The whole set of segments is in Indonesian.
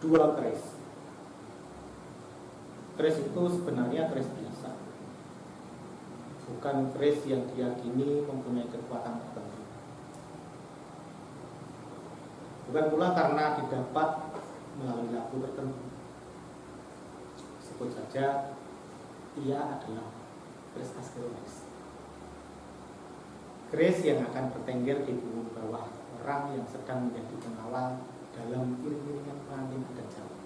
dua keris. Keris itu sebenarnya keris biasa, bukan keris yang diyakini mempunyai kekuatan tertentu. Bukan pula karena didapat melalui lagu tertentu. Sebut saja, ia adalah keris Asklepios. Keris yang akan bertengger di punggung bawah orang yang sedang menjadi pengawal dalam iring-iringan pengantin adat Jawa.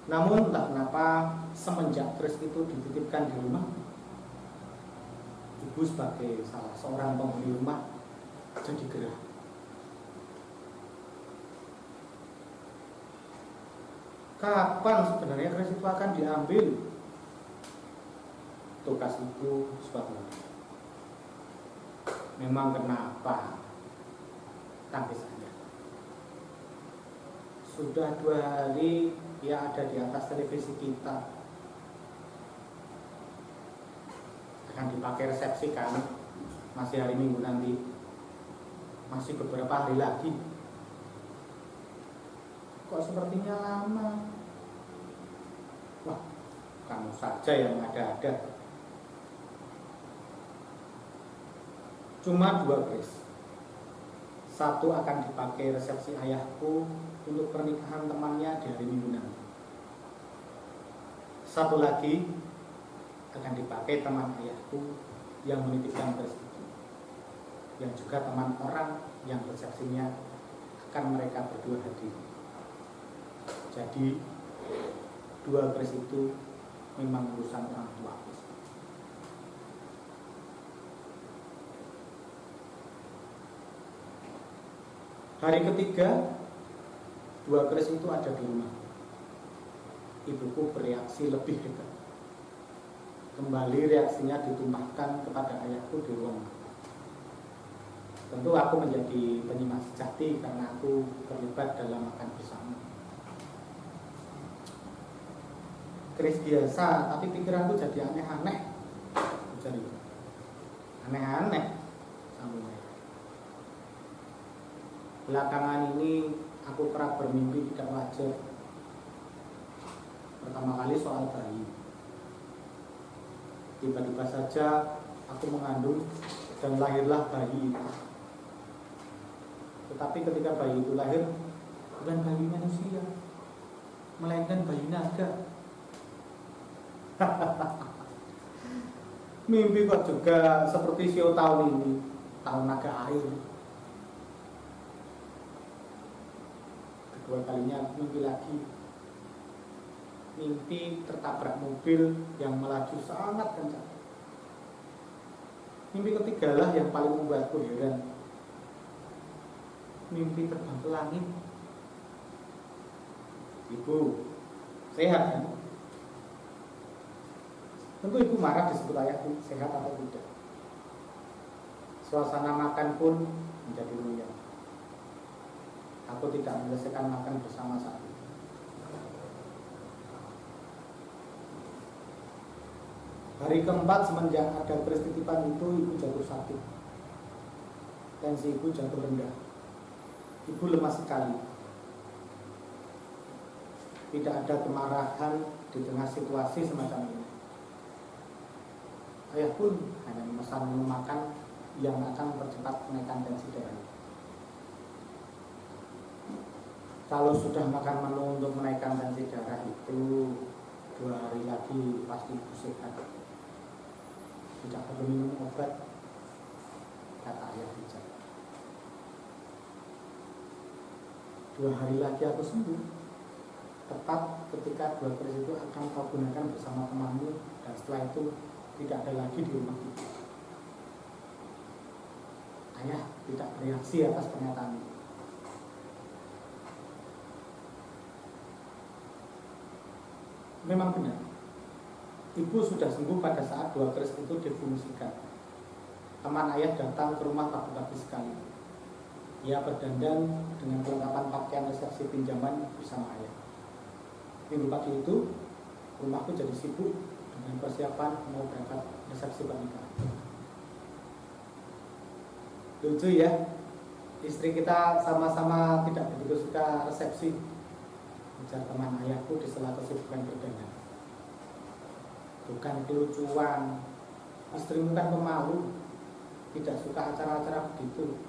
Namun entah kenapa semenjak keris itu dititipkan di rumah, ibu sebagai salah seorang penghuni rumah jadi gerah. Kapan sebenarnya keris itu akan diambil? Tugas ibu suatu hari. Memang kenapa? Tangkis saja. Sudah 2 hari ia ada di atas televisi kita. Akan dipakai resepsi kan? Masih hari Minggu nanti. Masih beberapa hari lagi. Kok sepertinya lama? Wah, kamu saja yang ada-ada. Cuma 2 keris. Satu akan dipakai resepsi ayahku untuk pernikahan temannya di hari Minggu nanti. Satu lagi akan dipakai teman ayahku yang menitipkan keris itu, yang juga teman orang yang resepsinya akan mereka berdua hadir. Jadi 2 keris itu memang urusan orang tua. Hari ketiga, 2 keris itu ada di rumah. Ibuku bereaksi lebih dekat. Kembali reaksinya ditumpahkan kepada ayahku di ruang makan. Tentu aku menjadi penyimak sejati karena aku terlibat dalam makan bersama. Keris biasa, tapi pikiranku jadi aneh-aneh. Jadi aneh-aneh sambungnya. Belakangan ini aku kerap bermimpi tidak wajar. Pertama kali soal bayi. Tiba-tiba saja aku mengandung dan lahirlah bayi itu. Tetapi ketika bayi itu lahir, bukan bayi manusia, melainkan bayi naga. Mimpi kok juga seperti Sio tahun ini, tahun naga air. Kedua kalinya mimpi lagi. Mimpi tertabrak mobil yang melaju sangat kencang. Mimpi ketiga lah yang paling membuatku heran. Mimpi terbang ke langit. Ibu, sehat kan? Tentu ibu marah disebut ayahku sehat atau tidak. Suasana makan pun menjadi runyam. Aku tidak menyelesaikan makan bersama saat itu. Hari keempat semenjak ada keris titipan itu, ibu jatuh sakit. Tensi ibu jatuh rendah. Ibu lemas sekali. Tidak ada kemarahan di tengah situasi semacam ini. Ayah pun hanya memesan menu makan yang akan mempercepat kenaikan tensi darah. Kalau sudah makan menu untuk menaikkan tensi darah itu 2 hari lagi pasti ibu sehat. Tidak perlu minum obat, kata ayah bijak. 2 hari lagi aku sembuh. Tepat ketika 2 keris itu akan kau gunakan bersama temanmu, dan setelah itu tidak ada lagi di rumah itu. Ayah tidak bereaksi atas pernyataan itu. Memang benar, ibu sudah sembuh pada saat 2 keris itu difungsikan. Teman ayah datang ke rumah pagi-pagi sekali. Ia berdandan dengan kelengkapan pakaian resepsi pinjaman bersama ayah. Minggu pagi itu, rumahku jadi sibuk dengan persiapan mau berangkat resepsi pernikahan. Lucu ya, istri kita sama-sama tidak begitu suka resepsi. Ujar teman ayahku di sela kesibukan berdandan. Bukan kelucuan, istrimu kan pemalu, tidak suka acara-acara begitu.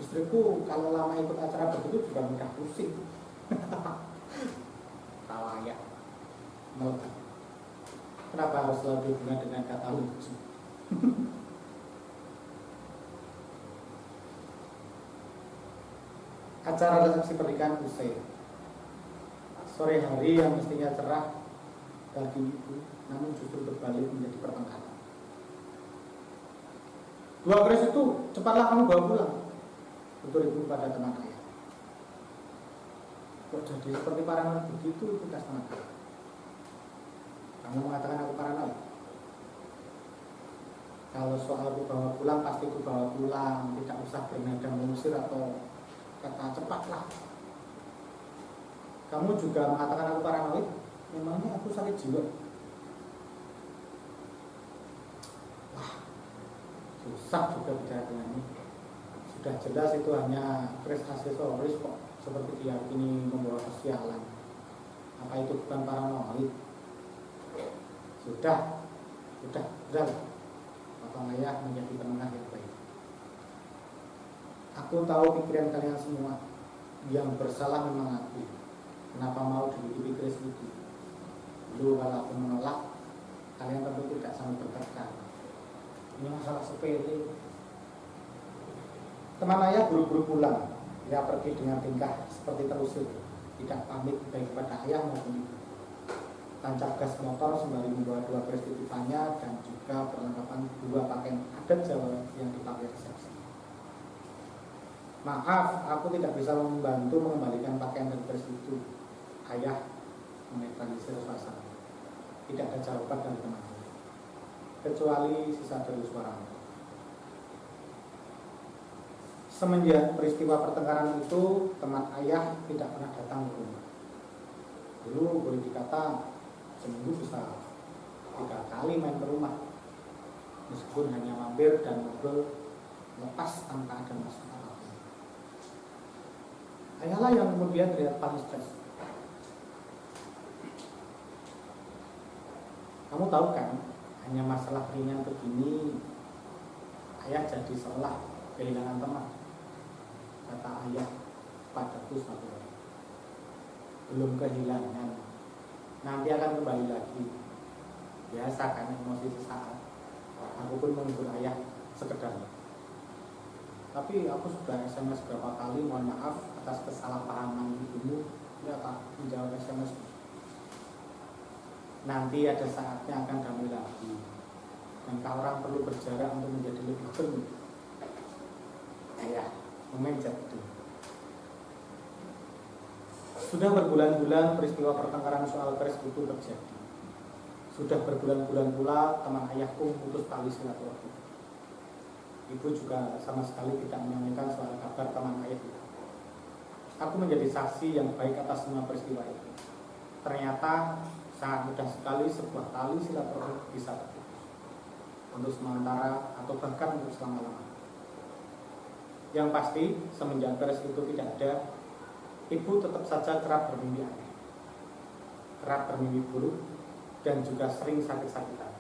Istriku kalau lama ikut acara begitu juga mudah pusing. Tawa ayah melekat. Kenapa harus selalu dihubungkan dengan kata lucu? Acara resepsi pernikahan usai. Sore hari yang mestinya cerah bagi ibu, namun justru berbalik menjadi pertengkaran. Dua keris itu cepatlah kamu bawa pulang, tutur ibu pada teman ayah. Kok jadi seperti paranoid begitu, itu teman ayah. Kamu mengatakan aku paranoid? Kalau soal aku bawa pulang, pasti aku bawa pulang, tidak usah bernada mengusir atau kata cepatlah. Kamu juga mengatakan aku paranoid? Memangnya aku sakit jiwa? Wah, susah juga bicara dengan ini. Sudah jelas itu hanya keris aksesoris kok, seperti diyakini membawa kesialan. Apa itu bukan paranoid? Sudah. Bapak ayah menjadi penengah yang baik. Aku tahu pikiran kalian semua. Yang bersalah memang aku. Kenapa mau dihidupi keris itu? Dulu kalau aku menolak, kalian tentu tidak sampai bertengkar. Ini masalah sepele. Teman ayah buru-buru pulang. Dia pergi dengan tingkah seperti terusir, tidak pamit baik kepada ayah maupun ibu. Tancap gas motor sembari membawa dua keris titipannya dan juga perlengkapan dua pakaian adat Jawa yang dipakai resepsi. Maaf, aku tidak bisa membantu mengembalikan pakaian dan keris itu. Ayah menetralisir suasana. Tidak ada jawaban dari teman kecuali sisa dari suara. Semenjak peristiwa pertengkaran itu, teman ayah tidak pernah datang ke rumah. Dulu boleh dikata seminggu bisa 3 kali main ke rumah, meskipun hanya mampir dan ngobrol lepas tanpa ada masalah. Ayahlah yang kemudian terlihat paling stres. Kamu tahu kan, hanya masalah ringan begini, ayah jadi seolah kehilangan teman, kata ayah padaku suatu hari. Belum kehilangan, nanti akan kembali lagi. Biasa kan emosi sesaat. Aku pun menghibur ayah sekedar. Tapi aku sudah SMS berapa kali, mohon maaf atas kesalahpahaman ibumu. Ya tak menjawab SMS. Nanti ada saatnya akan damai lagi. Dan orang perlu berjarak untuk menjadi lebih jernih. Ayah memencet itu. Sudah berbulan-bulan peristiwa pertengkaran soal keris itu terjadi. Sudah berbulan-bulan pula teman ayahku memutus tali silaturahmi. Ibu juga sama sekali tidak menanyakan soal kabar teman ayah itu. Aku menjadi saksi yang baik atas semua peristiwa itu. Ternyata sangat mudah sekali sebuah tali silaturahmi bisa terputus. Untuk sementara atau bahkan untuk selama-lamanya. Yang pasti semenjak keris itu tidak ada, ibu tetap saja kerap bermimpi aneh, kerap bermimpi buruk, dan juga sering sakit-sakitan.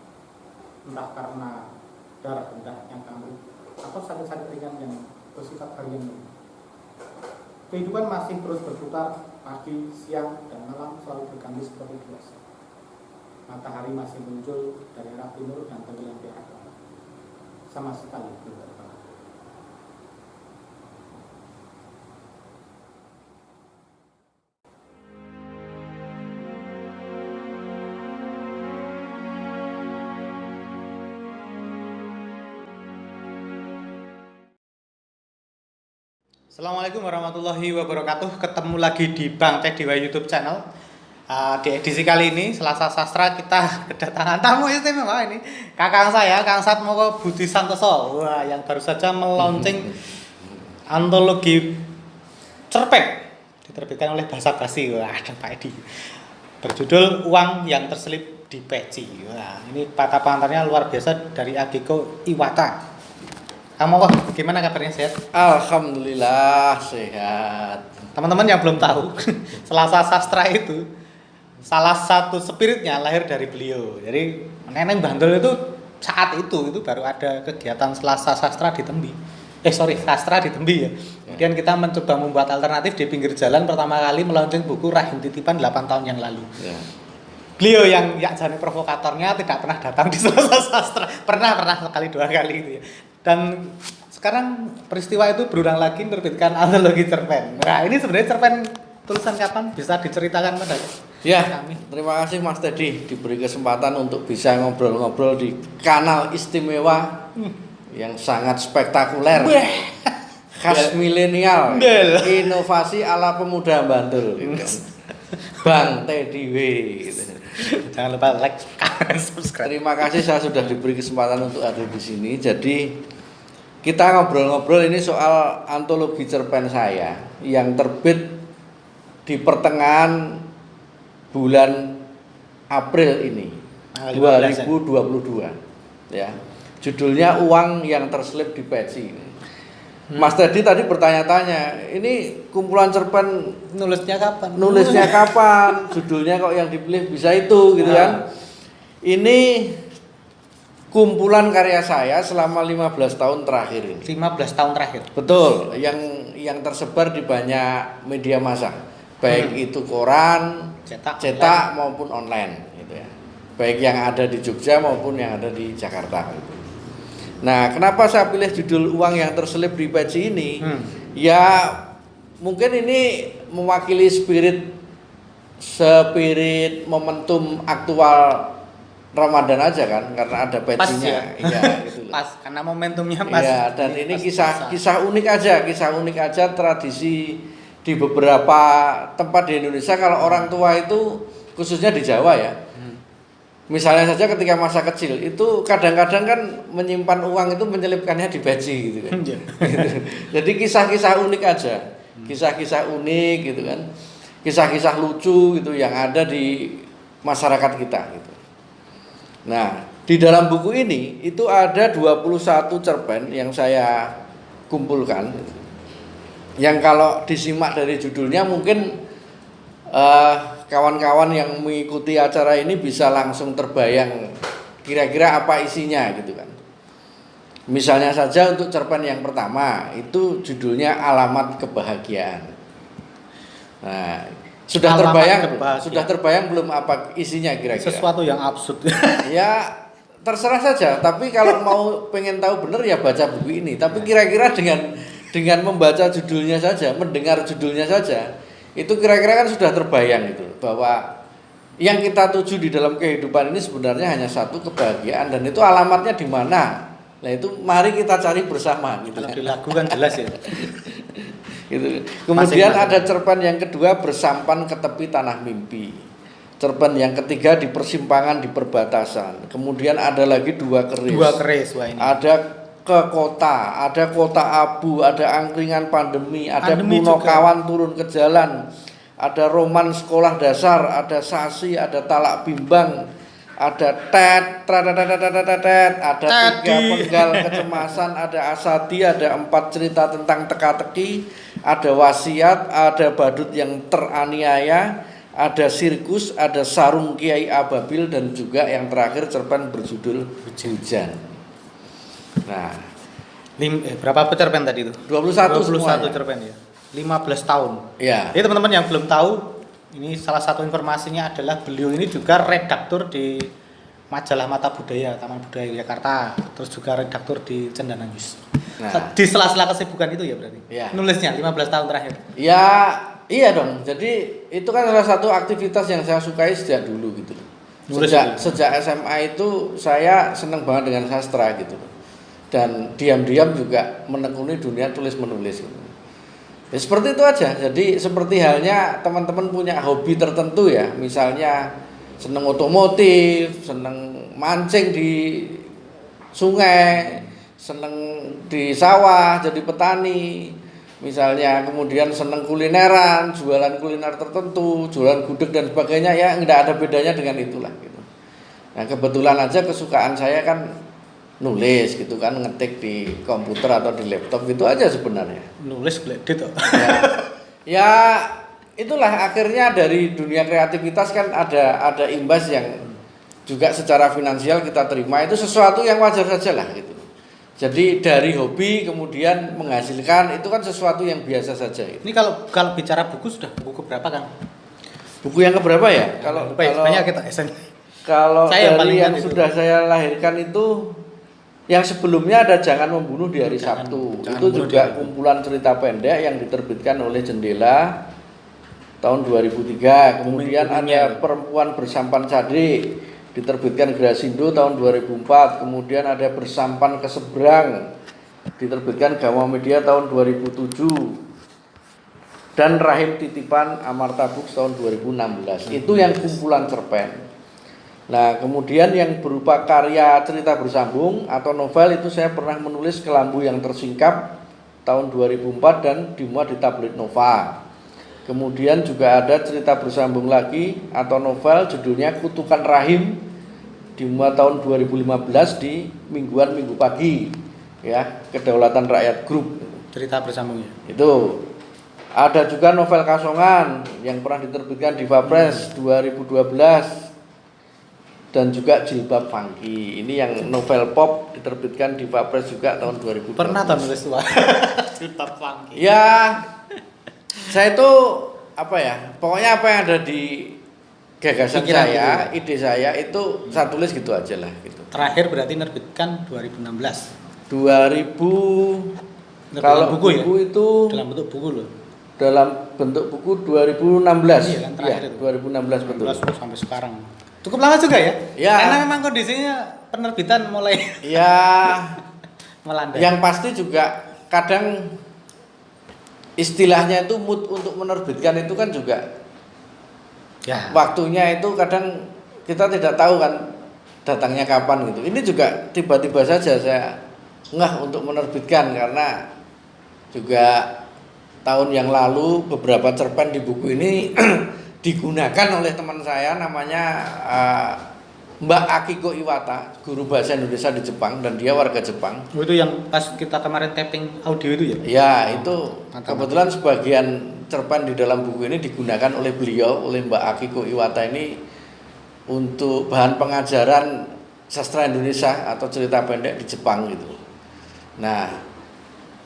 Entah karena darah bentahnya kambuh atau sakit-sakit ringan yang bersifat harian. Kehidupan masih terus berputar, pagi, siang, dan malam selalu berganti seperti biasa. Matahari masih muncul dari arah timur dan tenggelam di arah barat. Sama sekali belum terbang. Assalamualaikum warahmatullahi wabarakatuh. Ketemu lagi di Bang Cek Dewa YouTube channel. Di edisi kali ini Selasa Sastra kita kedatangan tamu istimewa ini. Kakang saya, Kang Satmoko Budi Santoso. Wah, yang baru saja melaunching antologi cerpen diterbitkan oleh Bahasa Basi. Wah, ada Pak Edi. Berjudul Uang yang Terselip di Peci. Wah, ini kata pengantarnya luar biasa dari Ageko Iwata. Kamu kok gimana kabarnya, sehat? Alhamdulillah sehat. Teman-teman yang belum tahu, Selasa Sastra itu salah satu spiritnya lahir dari beliau. Jadi Neneng Bandul itu saat itu baru ada kegiatan Selasa Sastra di Tembi. Sastra di Tembi ya. Kemudian kita mencoba membuat alternatif di pinggir jalan pertama kali melaunching buku Rahim Titipan 8 tahun yang lalu. Ya. Beliau yang jadi provokatornya tidak pernah datang di Selasa Sastra. Pernah sekali 2 kali gitu ya. Dan sekarang peristiwa itu berulang lagi menerbitkan antologi cerpen. Nah, ini sebenarnya cerpen tulisan kapan bisa diceritakan pada kami? Terima kasih Mas Teddy diberi kesempatan untuk bisa ngobrol-ngobrol di kanal istimewa yang sangat spektakuler. Khas milenial. Inovasi ala pemuda Bantul. Bang Teddy W. Gitu. Jangan lupa like, subscribe. Terima kasih saya sudah diberi kesempatan untuk ada di sini. Jadi kita ngobrol-ngobrol ini soal antologi cerpen saya yang terbit di pertengahan bulan April ini 2022 ya. Judulnya Uang yang Terselip di Peci. Mas Teddy tadi bertanya-tanya, ini kumpulan cerpen Nulisnya kapan? Judulnya kok yang dipilih bisa itu gitu kan. Ini kumpulan karya saya selama 15 tahun terakhir ini. 15 tahun terakhir. Betul, yang tersebar di banyak media massa. Baik itu koran, cetak maupun online gitu ya. Baik yang ada di Jogja maupun yang ada di Jakarta gitu. Nah, kenapa saya pilih judul Uang yang Terselip di Peci ini? Ya mungkin ini mewakili spirit momentum aktual Ramadan aja kan, karena ada pecinya. Iya, gitu loh. Pas karena momentumnya pas. Iya, dan ini kisah unik aja tradisi di beberapa tempat di Indonesia. Kalau orang tua itu khususnya di Jawa ya. Misalnya saja ketika masa kecil itu kadang-kadang kan menyimpan uang itu menyelipkannya di peci gitu kan. Jadi kisah-kisah unik aja. Kisah-kisah unik gitu kan. Kisah-kisah lucu gitu yang ada di masyarakat kita gitu. Nah, di dalam buku ini itu ada 21 cerpen yang saya kumpulkan. Yang kalau disimak dari judulnya mungkin kawan-kawan yang mengikuti acara ini bisa langsung terbayang kira-kira apa isinya gitu kan. Misalnya saja untuk cerpen yang pertama itu judulnya Alamat Kebahagiaan. Nah, sudah terbayang belum apa isinya kira-kira? Sesuatu yang absurd. Ya terserah saja, tapi kalau mau pengen tahu benar ya baca buku ini. Tapi kira-kira dengan membaca judulnya saja, mendengar judulnya saja, itu kira-kira kan sudah terbayang gitu bahwa yang kita tuju di dalam kehidupan ini sebenarnya hanya satu, kebahagiaan, dan itu alamatnya di mana. Nah itu mari kita cari bersama gitu. Kalau di lagu kan jelas ya. Gitu. Kemudian ada cerpen yang kedua, Bersampan ke Tepi Tanah Mimpi. Cerpen yang ketiga, Di Persimpangan di Perbatasan. Kemudian ada lagi Dua Keris. Wah ini. Ada Ke Kota, ada Kota Abu, ada Angkringan Pandemi, ada Puno Kawan Turun ke Jalan, ada Roman Sekolah Dasar, ada Sasi, ada Talak Bimbang, ada ada Tiga Penggal Kecemasan, ada Asadi, ada 4 cerita tentang teka-teki, ada Wasiat, ada Badut yang Teraniaya, ada Sirkus, ada Sarung Kiai Ababil, dan juga yang terakhir cerpen berjudul Hujan. Nah, berapa cerpen tadi itu? 21 cerpen ya. 15 tahun. Ya. Jadi teman-teman yang belum tahu, ini salah satu informasinya adalah beliau ini juga redaktur di majalah Mata Budaya, Taman Budaya Jakarta, terus juga redaktur di Cendana News. Nah, di sela-sela kesibukan itu ya berarti. Ya. Nulisnya 15 tahun terakhir. Ya, iya dong. Jadi itu kan salah satu aktivitas yang saya sukai sejak dulu gitu. Sejak SMA itu saya senang banget dengan sastra gitu. Dan diam-diam juga menekuni dunia tulis-menulis gitu. Ya seperti itu aja. Jadi seperti halnya teman-teman punya hobi tertentu ya. Misalnya senang otomotif, senang mancing di sungai, senang di sawah jadi petani. Misalnya kemudian senang kulineran, jualan kuliner tertentu, jualan gudeg dan sebagainya, ya nggak ada bedanya dengan itulah gitu. Nah kebetulan aja kesukaan saya kan nulis gitu kan, ngetik di komputer atau di laptop itu aja sebenarnya. Nulis gledit kok. Ya itulah akhirnya dari dunia kreativitas kan ada imbas yang juga secara finansial kita terima, itu sesuatu yang wajar saja lah gitu. Jadi dari hobi kemudian menghasilkan itu kan sesuatu yang biasa saja. Ini kalau bicara buku sudah buku berapa Kang? Buku yang keberapa ya? Kalau banyak kita SN. Kalau Saya dari yang itu sudah saya lahirkan itu yang sebelumnya ada Jangan Membunuh di Hari Sabtu. Itu juga kumpulan cerita pendek yang diterbitkan oleh Jendela tahun 2003. Kemudian ada Perempuan Bersampan Cadik diterbitkan Grasindo tahun 2004. Kemudian ada Bersampan ke Seberang diterbitkan Gama Media tahun 2007. Dan Rahim Titipan Amarta Books tahun 2016. Itu yang kumpulan cerpen. Nah, kemudian yang berupa karya cerita bersambung atau novel itu saya pernah menulis Kelambu yang Tersingkap tahun 2004 dan dimuat di Tabloid Nova. Kemudian juga ada cerita bersambung lagi atau novel judulnya Kutukan Rahim dimuat tahun 2015 di Mingguan Minggu Pagi ya, Kedaulatan Rakyat Group. Cerita bersambungnya. Itu. Ada juga novel Kasongan yang pernah diterbitkan di Vapres 2012. Dan juga Jilbab Funky. Ini yang novel pop diterbitkan di Vapres juga tahun 2012. Pernah tahun nulis tua. Jilbab Funky. Ya, saya itu apa ya? Pokoknya apa yang ada di gagasan Pikiran saya, gitu. ide saya itu saya tulis gitu aja lah gitu. Terakhir berarti nerbitkan 2016. 2000 Dalam kalau buku ya? itu Dalam bentuk buku loh. dalam bentuk buku 2016. Iya kan, terakhir itu. 2016 betul. 2016 sampai sekarang. Cukup lama juga ya? Ya. Karena memang kondisinya penerbitan mulai Ya, melandai. yang pasti juga kadang istilahnya itu mood untuk menerbitkan itu kan juga Ya. waktunya itu kadang kita tidak tahu kan datangnya kapan gitu. Ini juga tiba-tiba saja saya ngeh untuk menerbitkan karena juga tahun yang lalu beberapa cerpen di buku ini digunakan oleh teman saya namanya Mbak Akiko Iwata, guru bahasa Indonesia di Jepang dan dia warga Jepang. Oh, itu yang pas kita kemarin tapping audio itu ya? Ya, itu mantap. kebetulan sebagian cerpen di dalam buku ini digunakan oleh beliau, oleh Mbak Akiko Iwata ini untuk bahan pengajaran sastra Indonesia atau cerita pendek di Jepang gitu. Nah,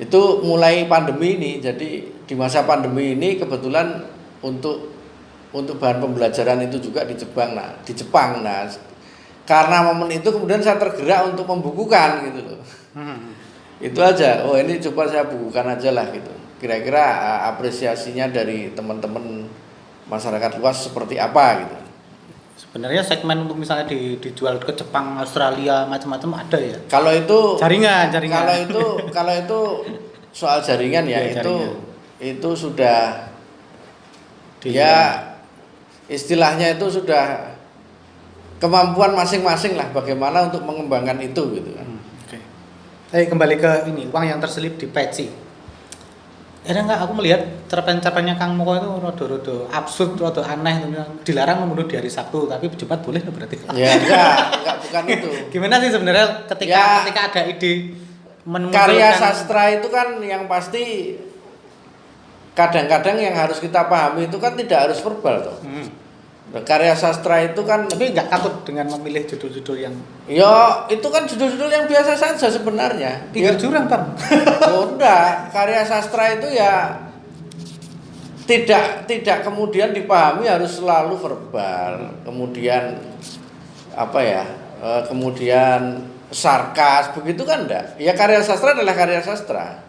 itu mulai pandemi ini, jadi di masa pandemi ini kebetulan untuk bahan pembelajaran itu juga di Jepang. Nah, karena momen itu kemudian saya tergerak untuk membukukan gitu loh. Itu aja. Oh, ini coba saya bukukan aja lah gitu. Kira-kira apresiasinya dari teman-teman masyarakat luas seperti apa gitu. Sebenarnya segmen untuk misalnya dijual ke Jepang, Australia, macam-macam ada ya? Kalau itu jaringan. Kalau itu soal jaringan ya, Ya, itu sudah istilahnya itu sudah kemampuan masing-masing lah bagaimana untuk mengembangkan itu gitu kan. Oke. Kembali ke ini, uang yang terselip di peci. Ada nggak aku melihat cerpen-cerpennya Kang Moko itu rada-rada absurd, rada aneh, dilarang membunuh di hari Sabtu, tapi Jumat boleh loh berarti. Ya enggak bukan itu. Gimana sih sebenarnya ketika ada ide menemukan Karya sastra itu kan yang pasti kadang-kadang yang harus kita pahami itu kan tidak harus verbal toh. Karya sastra itu kan tapi nggak takut dengan memilih judul-judul yang ya itu kan judul-judul yang biasa saja sebenarnya. pinggir jurang Bang. Oh enggak, karya sastra itu ya tidak kemudian dipahami harus selalu verbal. Kemudian kemudian sarkas begitu kan enggak? Ya karya sastra adalah karya sastra.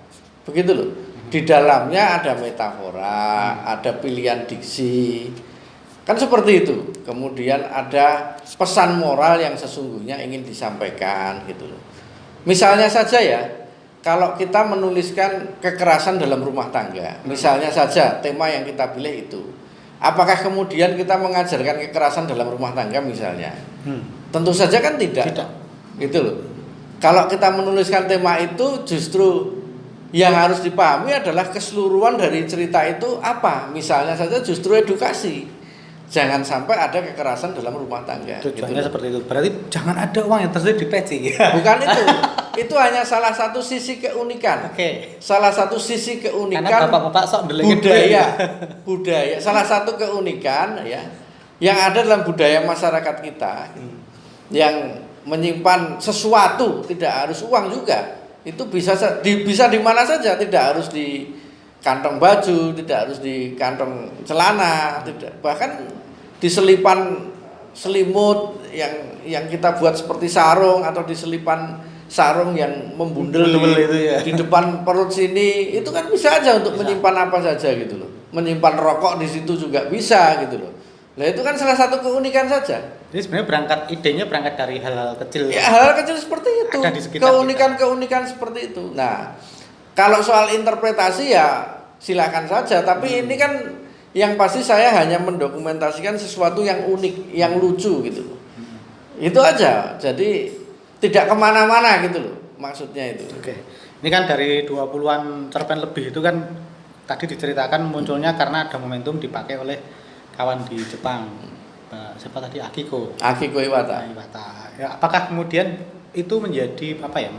Begitu loh. Di dalamnya ada metafora, ada pilihan diksi. Kan seperti itu. Kemudian ada pesan moral yang sesungguhnya ingin disampaikan gitu loh. Misalnya saja ya, kalau kita menuliskan kekerasan dalam rumah tangga, misalnya saja tema yang kita pilih itu. Apakah kemudian kita mengajarkan kekerasan dalam rumah tangga misalnya? Tentu saja kan tidak. Gitu loh. Kalau kita menuliskan tema itu justru yang harus dipahami adalah keseluruhan dari cerita itu apa? Misalnya saja justru edukasi. Jangan sampai ada kekerasan dalam rumah tangga. Tujuannya gitu. seperti itu. Berarti jangan ada uang yang tersedia di peci. Bukan itu. Itu hanya salah satu sisi keunikan. Oke. Salah satu sisi keunikan Karena bapak-bapak sok ndelengin budaya. Salah satu keunikan ya yang ada dalam budaya masyarakat kita yang menyimpan sesuatu, tidak harus uang juga. Itu bisa di mana saja, tidak harus di kantong baju, tidak harus di kantong celana, tidak, bahkan di selipan selimut yang kita buat seperti sarung atau di selipan sarung yang membundel itu ya. di depan perut sini, itu kan bisa aja untuk menyimpan apa saja gitu loh. Menyimpan rokok di situ juga bisa gitu loh. Nah itu kan salah satu keunikan saja. Jadi sebenarnya idenya berangkat dari hal-hal kecil. Ya hal kecil seperti itu. Keunikan seperti itu. Nah kalau soal interpretasi ya silakan saja. Tapi ini kan yang pasti saya hanya mendokumentasikan sesuatu yang unik, yang lucu gitu loh. Itu aja. Jadi tidak kemana-mana gitu loh maksudnya itu. Oke. Ini kan dari 20-an cerpen lebih itu kan tadi diceritakan munculnya karena ada momentum dipakai oleh kawan di Jepang. Siapa tadi? Akiko Iwata. Ya, apakah kemudian itu menjadi apa ya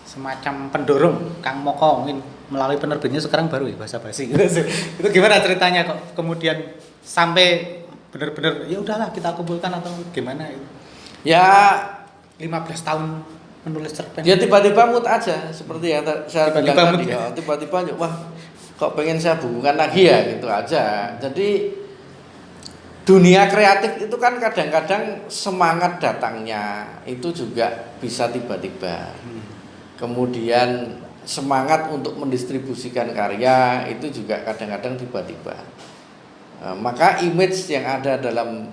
semacam pendorong Kang Moko mungkin melalui penerbitnya sekarang baru ya bahasa basi. Itu gimana ceritanya kok kemudian sampai benar-benar ya udahlah kita kumpulkan atau gimana itu? Ya 15 tahun menulis cerpen. Ya tiba-tiba mood aja seperti yang saya bilang tadi. Ya. Tiba-tiba wah kok pengen saya bukukan lagi ya gitu aja. Jadi dunia kreatif itu kan kadang-kadang semangat datangnya itu juga bisa tiba-tiba. Kemudian semangat untuk mendistribusikan karya itu juga kadang-kadang tiba-tiba. Maka image yang ada dalam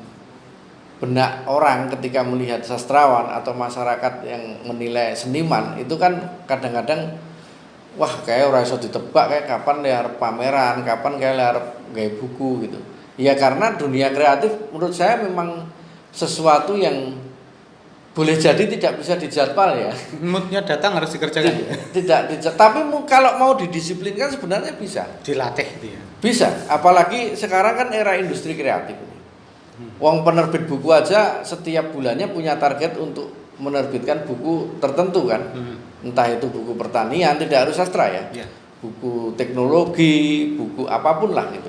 benak orang ketika melihat sastrawan atau masyarakat yang menilai seniman itu kan kadang-kadang wah kayak ora iso ditebak kayak kapan liar pameran, kapan kayak liar gawe buku gitu. Ya karena dunia kreatif menurut saya memang sesuatu yang boleh jadi tidak bisa dijadwal ya. Moodnya datang harus dikerjakan. Tidak, tapi kalau mau didisiplinkan sebenarnya bisa. Dilatih gitu ya. Bisa, apalagi sekarang kan era industri kreatif. Wong penerbit buku aja setiap bulannya punya target untuk menerbitkan buku tertentu kan. Entah itu buku pertanian, tidak harus sastra ya. Buku teknologi, buku apapun lah gitu.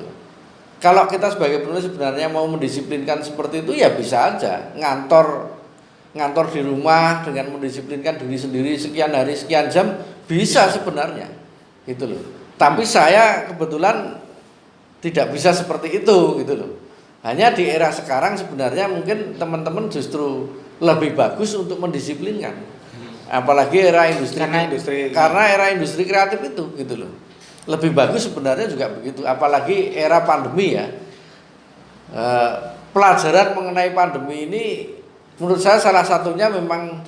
Kalau kita sebagai penulis sebenarnya mau mendisiplinkan seperti itu ya bisa aja. Ngantor di rumah dengan mendisiplinkan diri sendiri sekian hari sekian jam bisa sebenarnya. Gitu loh. Tapi saya kebetulan tidak bisa seperti itu gitu loh. Hanya di era sekarang sebenarnya mungkin teman-teman justru lebih bagus untuk mendisiplinkan. Apalagi era karena era industri kreatif itu gitu loh. Lebih bagus sebenarnya juga begitu. Apalagi era pandemi ya. Pelajaran mengenai pandemi ini menurut saya salah satunya memang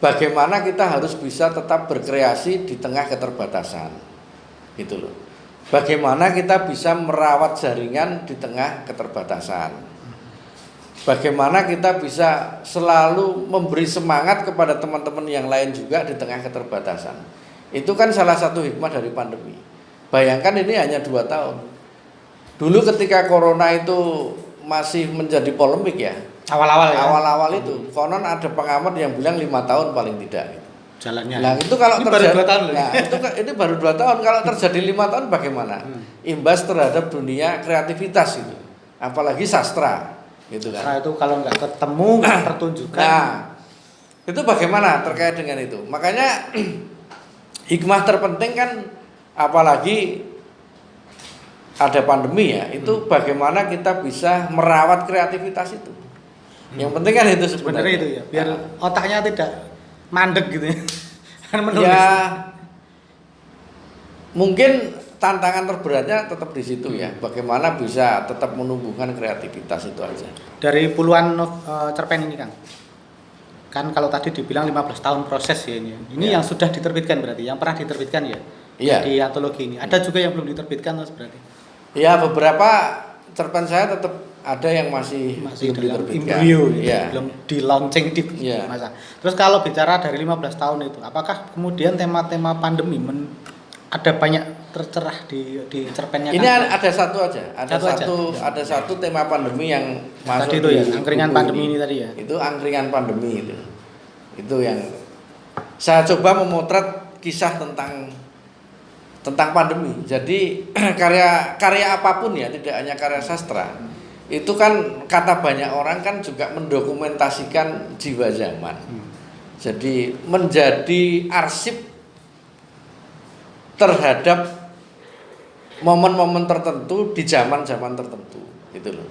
bagaimana kita harus bisa tetap berkreasi di tengah keterbatasan. Gitu loh. Bagaimana kita bisa merawat jaringan di tengah keterbatasan. Bagaimana kita bisa selalu memberi semangat kepada teman-teman yang lain juga di tengah keterbatasan. Itu kan salah satu hikmah dari pandemi. Bayangkan ini hanya 2 tahun. Dulu ketika corona itu masih menjadi polemik ya. Awal-awal itu. Konon ada pengamat yang bilang 5 tahun paling tidak. Jalannya. Nah itu kalau terjadi baru 2 tahun nah, ini baru 2 tahun. Kalau terjadi 5 tahun bagaimana? Imbas terhadap dunia kreativitas itu, apalagi sastra, gitu kan? Nah itu kalau nggak ketemu pertunjukan. Nah itu bagaimana terkait dengan itu? Makanya hikmah terpenting kan, apalagi ada pandemi ya, itu bagaimana kita bisa merawat kreativitas itu. Yang penting kan itu sebenarnya itu ya, biar otaknya tidak mandek gitu ya. Ya mungkin tantangan terberatnya tetap di situ ya. Bagaimana bisa tetap menumbuhkan kreativitas itu aja. Dari puluhan cerpen ini Kang. Kan kalau tadi dibilang 15 tahun proses ya ini. Ini yang sudah diterbitkan berarti, yang pernah diterbitkan ya. Iya. Di antologi ini. Ada juga yang belum diterbitkan terus berarti. Ya beberapa cerpen saya tetap ada yang masih belum diterbitkan. Ya. Belum di launching di masa. Terus kalau bicara dari 15 tahun itu, apakah kemudian tema-tema pandemi ada banyak tercerah di cerpennya. Ini Kang? ada satu aja, Satu ada satu tema pandemi yang masuk tadi itu di ya, angkringan buku pandemi ini tadi ya. Itu angkringan pandemi itu. Itu yang saya coba memotret kisah tentang pandemi. Jadi karya apapun ya, tidak hanya karya sastra. Itu kan kata banyak orang kan juga mendokumentasikan jiwa zaman. Jadi menjadi arsip terhadap momen-momen tertentu di zaman-zaman tertentu, gitu loh.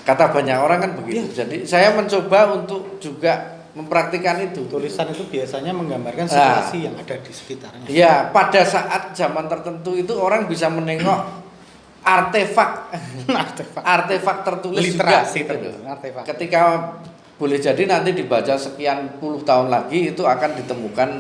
Kata banyak orang kan begitu. Jadi saya mencoba untuk juga mempraktikkan itu. Tulisan itu biasanya menggambarkan situasi yang ada di sekitarnya. Ya, pada saat zaman tertentu itu orang bisa menengok artefak tertulis literasi juga, gitu. artefak. Ketika boleh jadi nanti dibaca sekian puluh tahun lagi itu akan ditemukan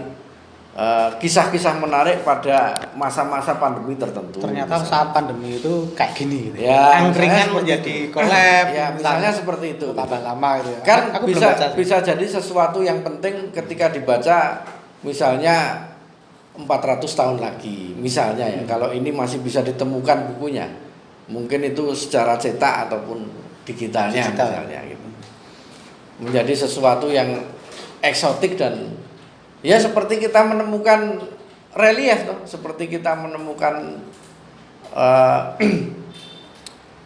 kisah-kisah menarik pada masa-masa pandemi tertentu. Ternyata misalnya. Saat pandemi itu kayak gini gitu. Ya, angkringan menjadi collab. Ya, misalnya seperti itu. Tambah lama gitu ya. Kan aku bisa jadi sesuatu yang penting ketika dibaca misalnya 400 tahun lagi misalnya ya. Kalau ini masih bisa ditemukan bukunya. Mungkin itu secara cetak ataupun digitalnya misalnya gitu. Menjadi sesuatu yang eksotik dan ya seperti kita menemukan relief toh, seperti kita menemukan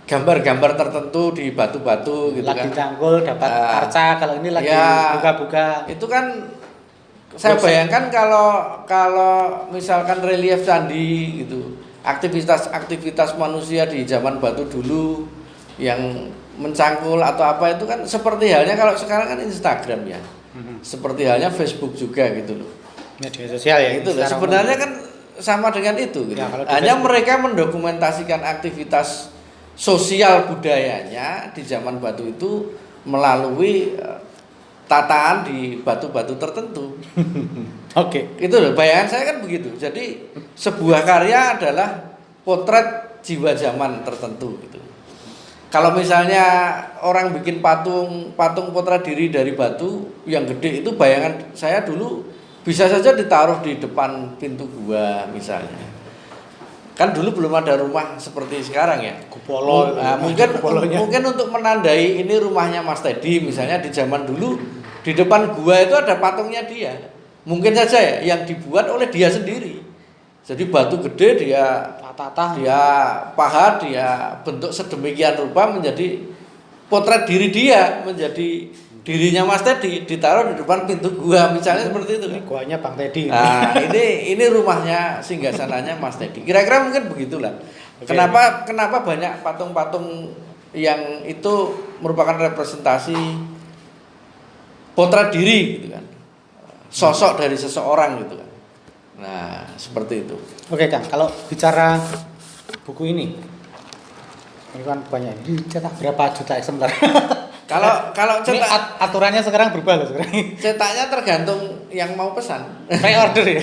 gambar-gambar tertentu di batu-batu gitu lagi kan. cangkul dapat arca, kalau ini lagi buka-buka. Itu kan saya bayangkan kalau misalkan relief candi gitu, aktivitas manusia di zaman batu dulu yang mencangkul atau apa itu kan seperti halnya kalau sekarang kan Instagram ya. Seperti halnya Facebook juga gitu loh. Media sosial ya. Itu loh. Sebenarnya kan sama dengan itu gitu. Ya, hanya mereka mendokumentasikan aktivitas sosial budayanya di zaman batu itu melalui tataan di batu-batu tertentu. Oke. Itu loh, bayangan saya kan begitu. Jadi sebuah karya adalah potret jiwa zaman tertentu gitu. Kalau misalnya orang bikin patung potret diri dari batu yang gede itu, bayangan saya dulu bisa saja ditaruh di depan pintu gua misalnya. Kan dulu belum ada rumah seperti sekarang ya. Kupolo. Nah, mungkin untuk menandai ini rumahnya Mas Teddy misalnya di zaman dulu di depan gua itu ada patungnya dia. Mungkin saja ya yang dibuat oleh dia sendiri. Jadi batu gede dia pahat, dia bentuk sedemikian rupa menjadi potret diri dia, menjadi dirinya Mas Teddy ditaruh di depan pintu gua misalnya seperti itu. Guanya Bang Teddy. Nah, ini rumahnya singgasananya Mas Teddy. Kira-kira mungkin begitulah. Okay. Kenapa banyak patung-patung yang itu merupakan representasi potret diri gitu kan. Sosok dari seseorang gitu kan. Nah, seperti itu. Oke Kang, kalau bicara buku ini kan banyak. Ini cetak berapa juta eksemplar? Kalau cetak ini aturannya sekarang berubah loh sekarang. Cetaknya tergantung yang mau pesan. Pre-order ya.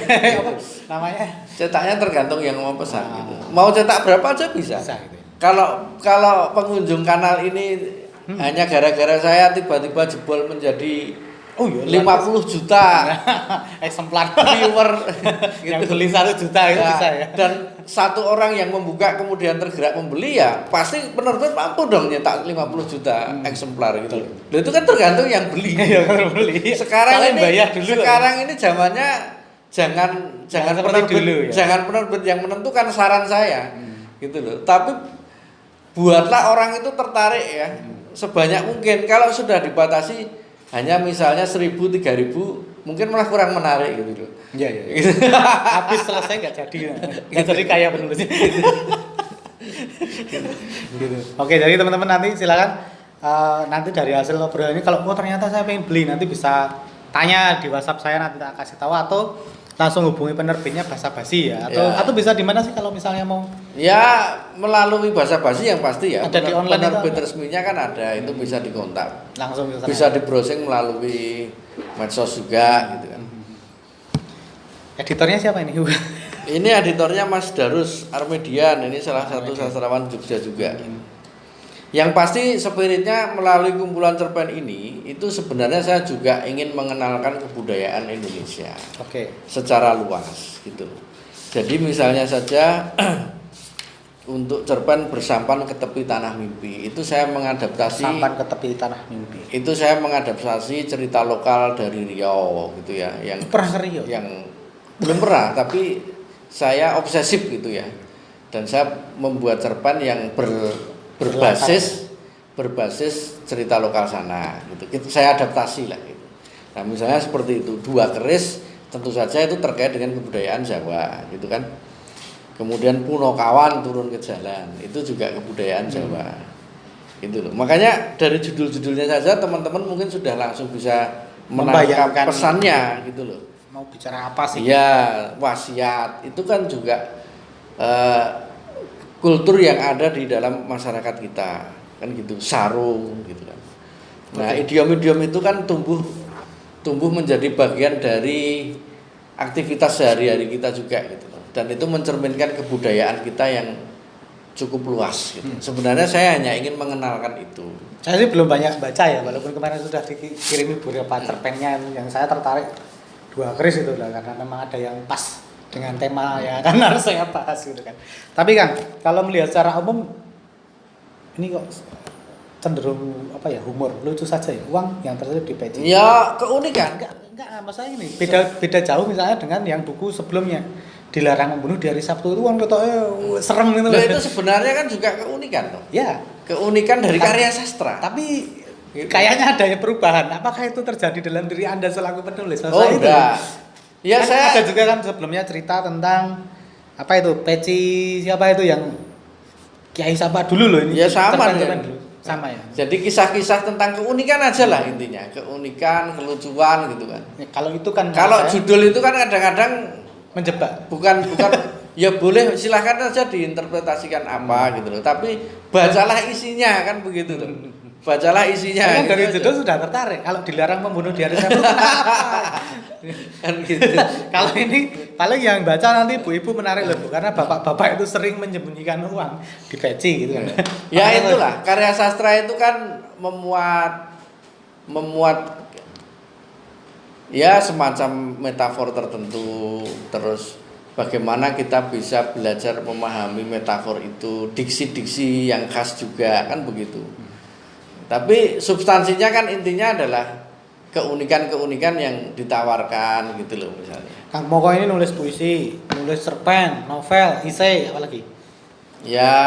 Namanya. Cetaknya tergantung yang mau pesan gitu. Mau cetak berapa aja bisa. Gitu. Kalau pengunjung kanal ini hanya gara-gara saya tiba-tiba jebol menjadi 50 juta eksemplar viewer gitu. Yang beli 1 juta itu bisa ya. Dan satu orang yang membuka kemudian tergerak membeli ya pasti penerbit mampu dong nyetak 50 juta eksemplar gitu. Loh, itu kan tergantung yang beli. Sekarang ini zamannya jangan penerbit dulu, ya? Jangan penerbit yang menentukan saran saya. Gitu loh. Tapi buatlah orang itu tertarik ya. Sebanyak mungkin. Kalau sudah dibatasi hanya misalnya 1.000, 3.000 mungkin malah kurang menarik gitu loh. Iya. Habis selesai nggak jadi. Nggak jadi kaya penulisnya. Gitu. Oke, jadi teman-teman nanti silakan nanti dari hasil obrolan ini kalau ternyata saya pengen beli nanti bisa tanya di WhatsApp saya, nanti tak kasih tahu, atau langsung hubungi penerbitnya basa-basi ya, atau bisa di mana sih kalau misalnya mau? Ya melalui basa-basi yang pasti ya. Ada di online penerbit resminya kan ada, itu bisa dikontak. Langsung bisa di browsing melalui medsos juga gitu kan. Editornya siapa ini? Ini editornya Mas Darus Armedian, ini salah satu sastrawan Jogja juga. Yang pasti spiritnya melalui kumpulan cerpen ini itu sebenarnya saya juga ingin mengenalkan kebudayaan Indonesia. Oke. Secara luas gitu. Jadi misalnya saja untuk cerpen Bersampan ke Tepi Tanah Mimpi itu saya mengadaptasi Sampan ke Tepi Tanah Mimpi. itu saya mengadaptasi cerita lokal dari Riau gitu ya, yang Pernah ke Riau? yang belum pernah tapi saya obsesif gitu ya, dan saya membuat cerpen yang berbasis cerita lokal sana gitu. Saya adaptasi lah gitu. Nah misalnya seperti itu, Dua Keris tentu saja itu terkait dengan kebudayaan Jawa gitu kan. Kemudian Punokawan turun ke jalan, itu juga kebudayaan Jawa. Itu loh. Makanya dari judul-judulnya saja teman-teman mungkin sudah langsung bisa menangkap Membayangkan pesannya gitu loh. Mau bicara apa sih? Iya, wasiat itu kan juga kultur yang ada di dalam masyarakat kita, kan gitu, sarung gitu kan. Nah, idiom-idiom itu kan tumbuh menjadi bagian dari aktivitas sehari-hari kita juga gitu loh. Dan itu mencerminkan kebudayaan kita yang cukup luas gitu. Sebenarnya saya hanya ingin mengenalkan itu. Saya sih belum banyak baca ya, walaupun kemarin sudah dikirimi beberapa cerpennya yang saya tertarik Dua Keris itu lah, karena memang ada yang pas dengan tema yang akan harus saya bahas gitu kan. Tapi Kang, kalau melihat secara umum ini kok cenderung apa ya, humor, lucu saja ya, uang yang terselip di peci. Ya, keunikan. Enggak, masalah ini beda jauh misalnya dengan yang buku sebelumnya, Dilarang Membunuh di Hari Sabtu itu kan ketoknya serem gitu Loh, itu sebenarnya kan juga keunikan toh. Ya, Keunikan dari karya sastra. tapi kayaknya ada perubahan. Apakah itu terjadi dalam diri Anda selaku penulis? Oh enggak. Ya kan saya ada juga kan sebelumnya cerita tentang apa itu, peci siapa itu yang Kiai siapa dulu loh ini. Ya sama ya. Dulu. Sama ya. Jadi kisah-kisah tentang keunikan aja lah intinya, keunikan, kelucuan gitu kan. Ya, kalau itu kan Kalau judul itu kan kadang-kadang menjebak. bukan ya boleh silahkan aja diinterpretasikan apa gitu loh. Tapi bacalah isinya kan begitu loh. Bacalah isinya. Kan gitu dari aja. judul sudah tertarik. Kalau Dilarang Membunuh di Hari Sabtu kenapa? Kan gitu. Kalau ini paling yang baca nanti ibu-ibu menarik loh, Bu, karena bapak-bapak itu sering menyembunyikan uang di peci gitu kan. Ya itulah, karya sastra itu kan memuat ya semacam metafor tertentu, terus bagaimana kita bisa belajar memahami metafor itu, diksi-diksi yang khas juga kan begitu. Tapi substansinya kan intinya adalah keunikan-keunikan yang ditawarkan gitu loh misalnya. Kang Moko ini nulis puisi, nulis cerpen, novel, esai, apa lagi? Ya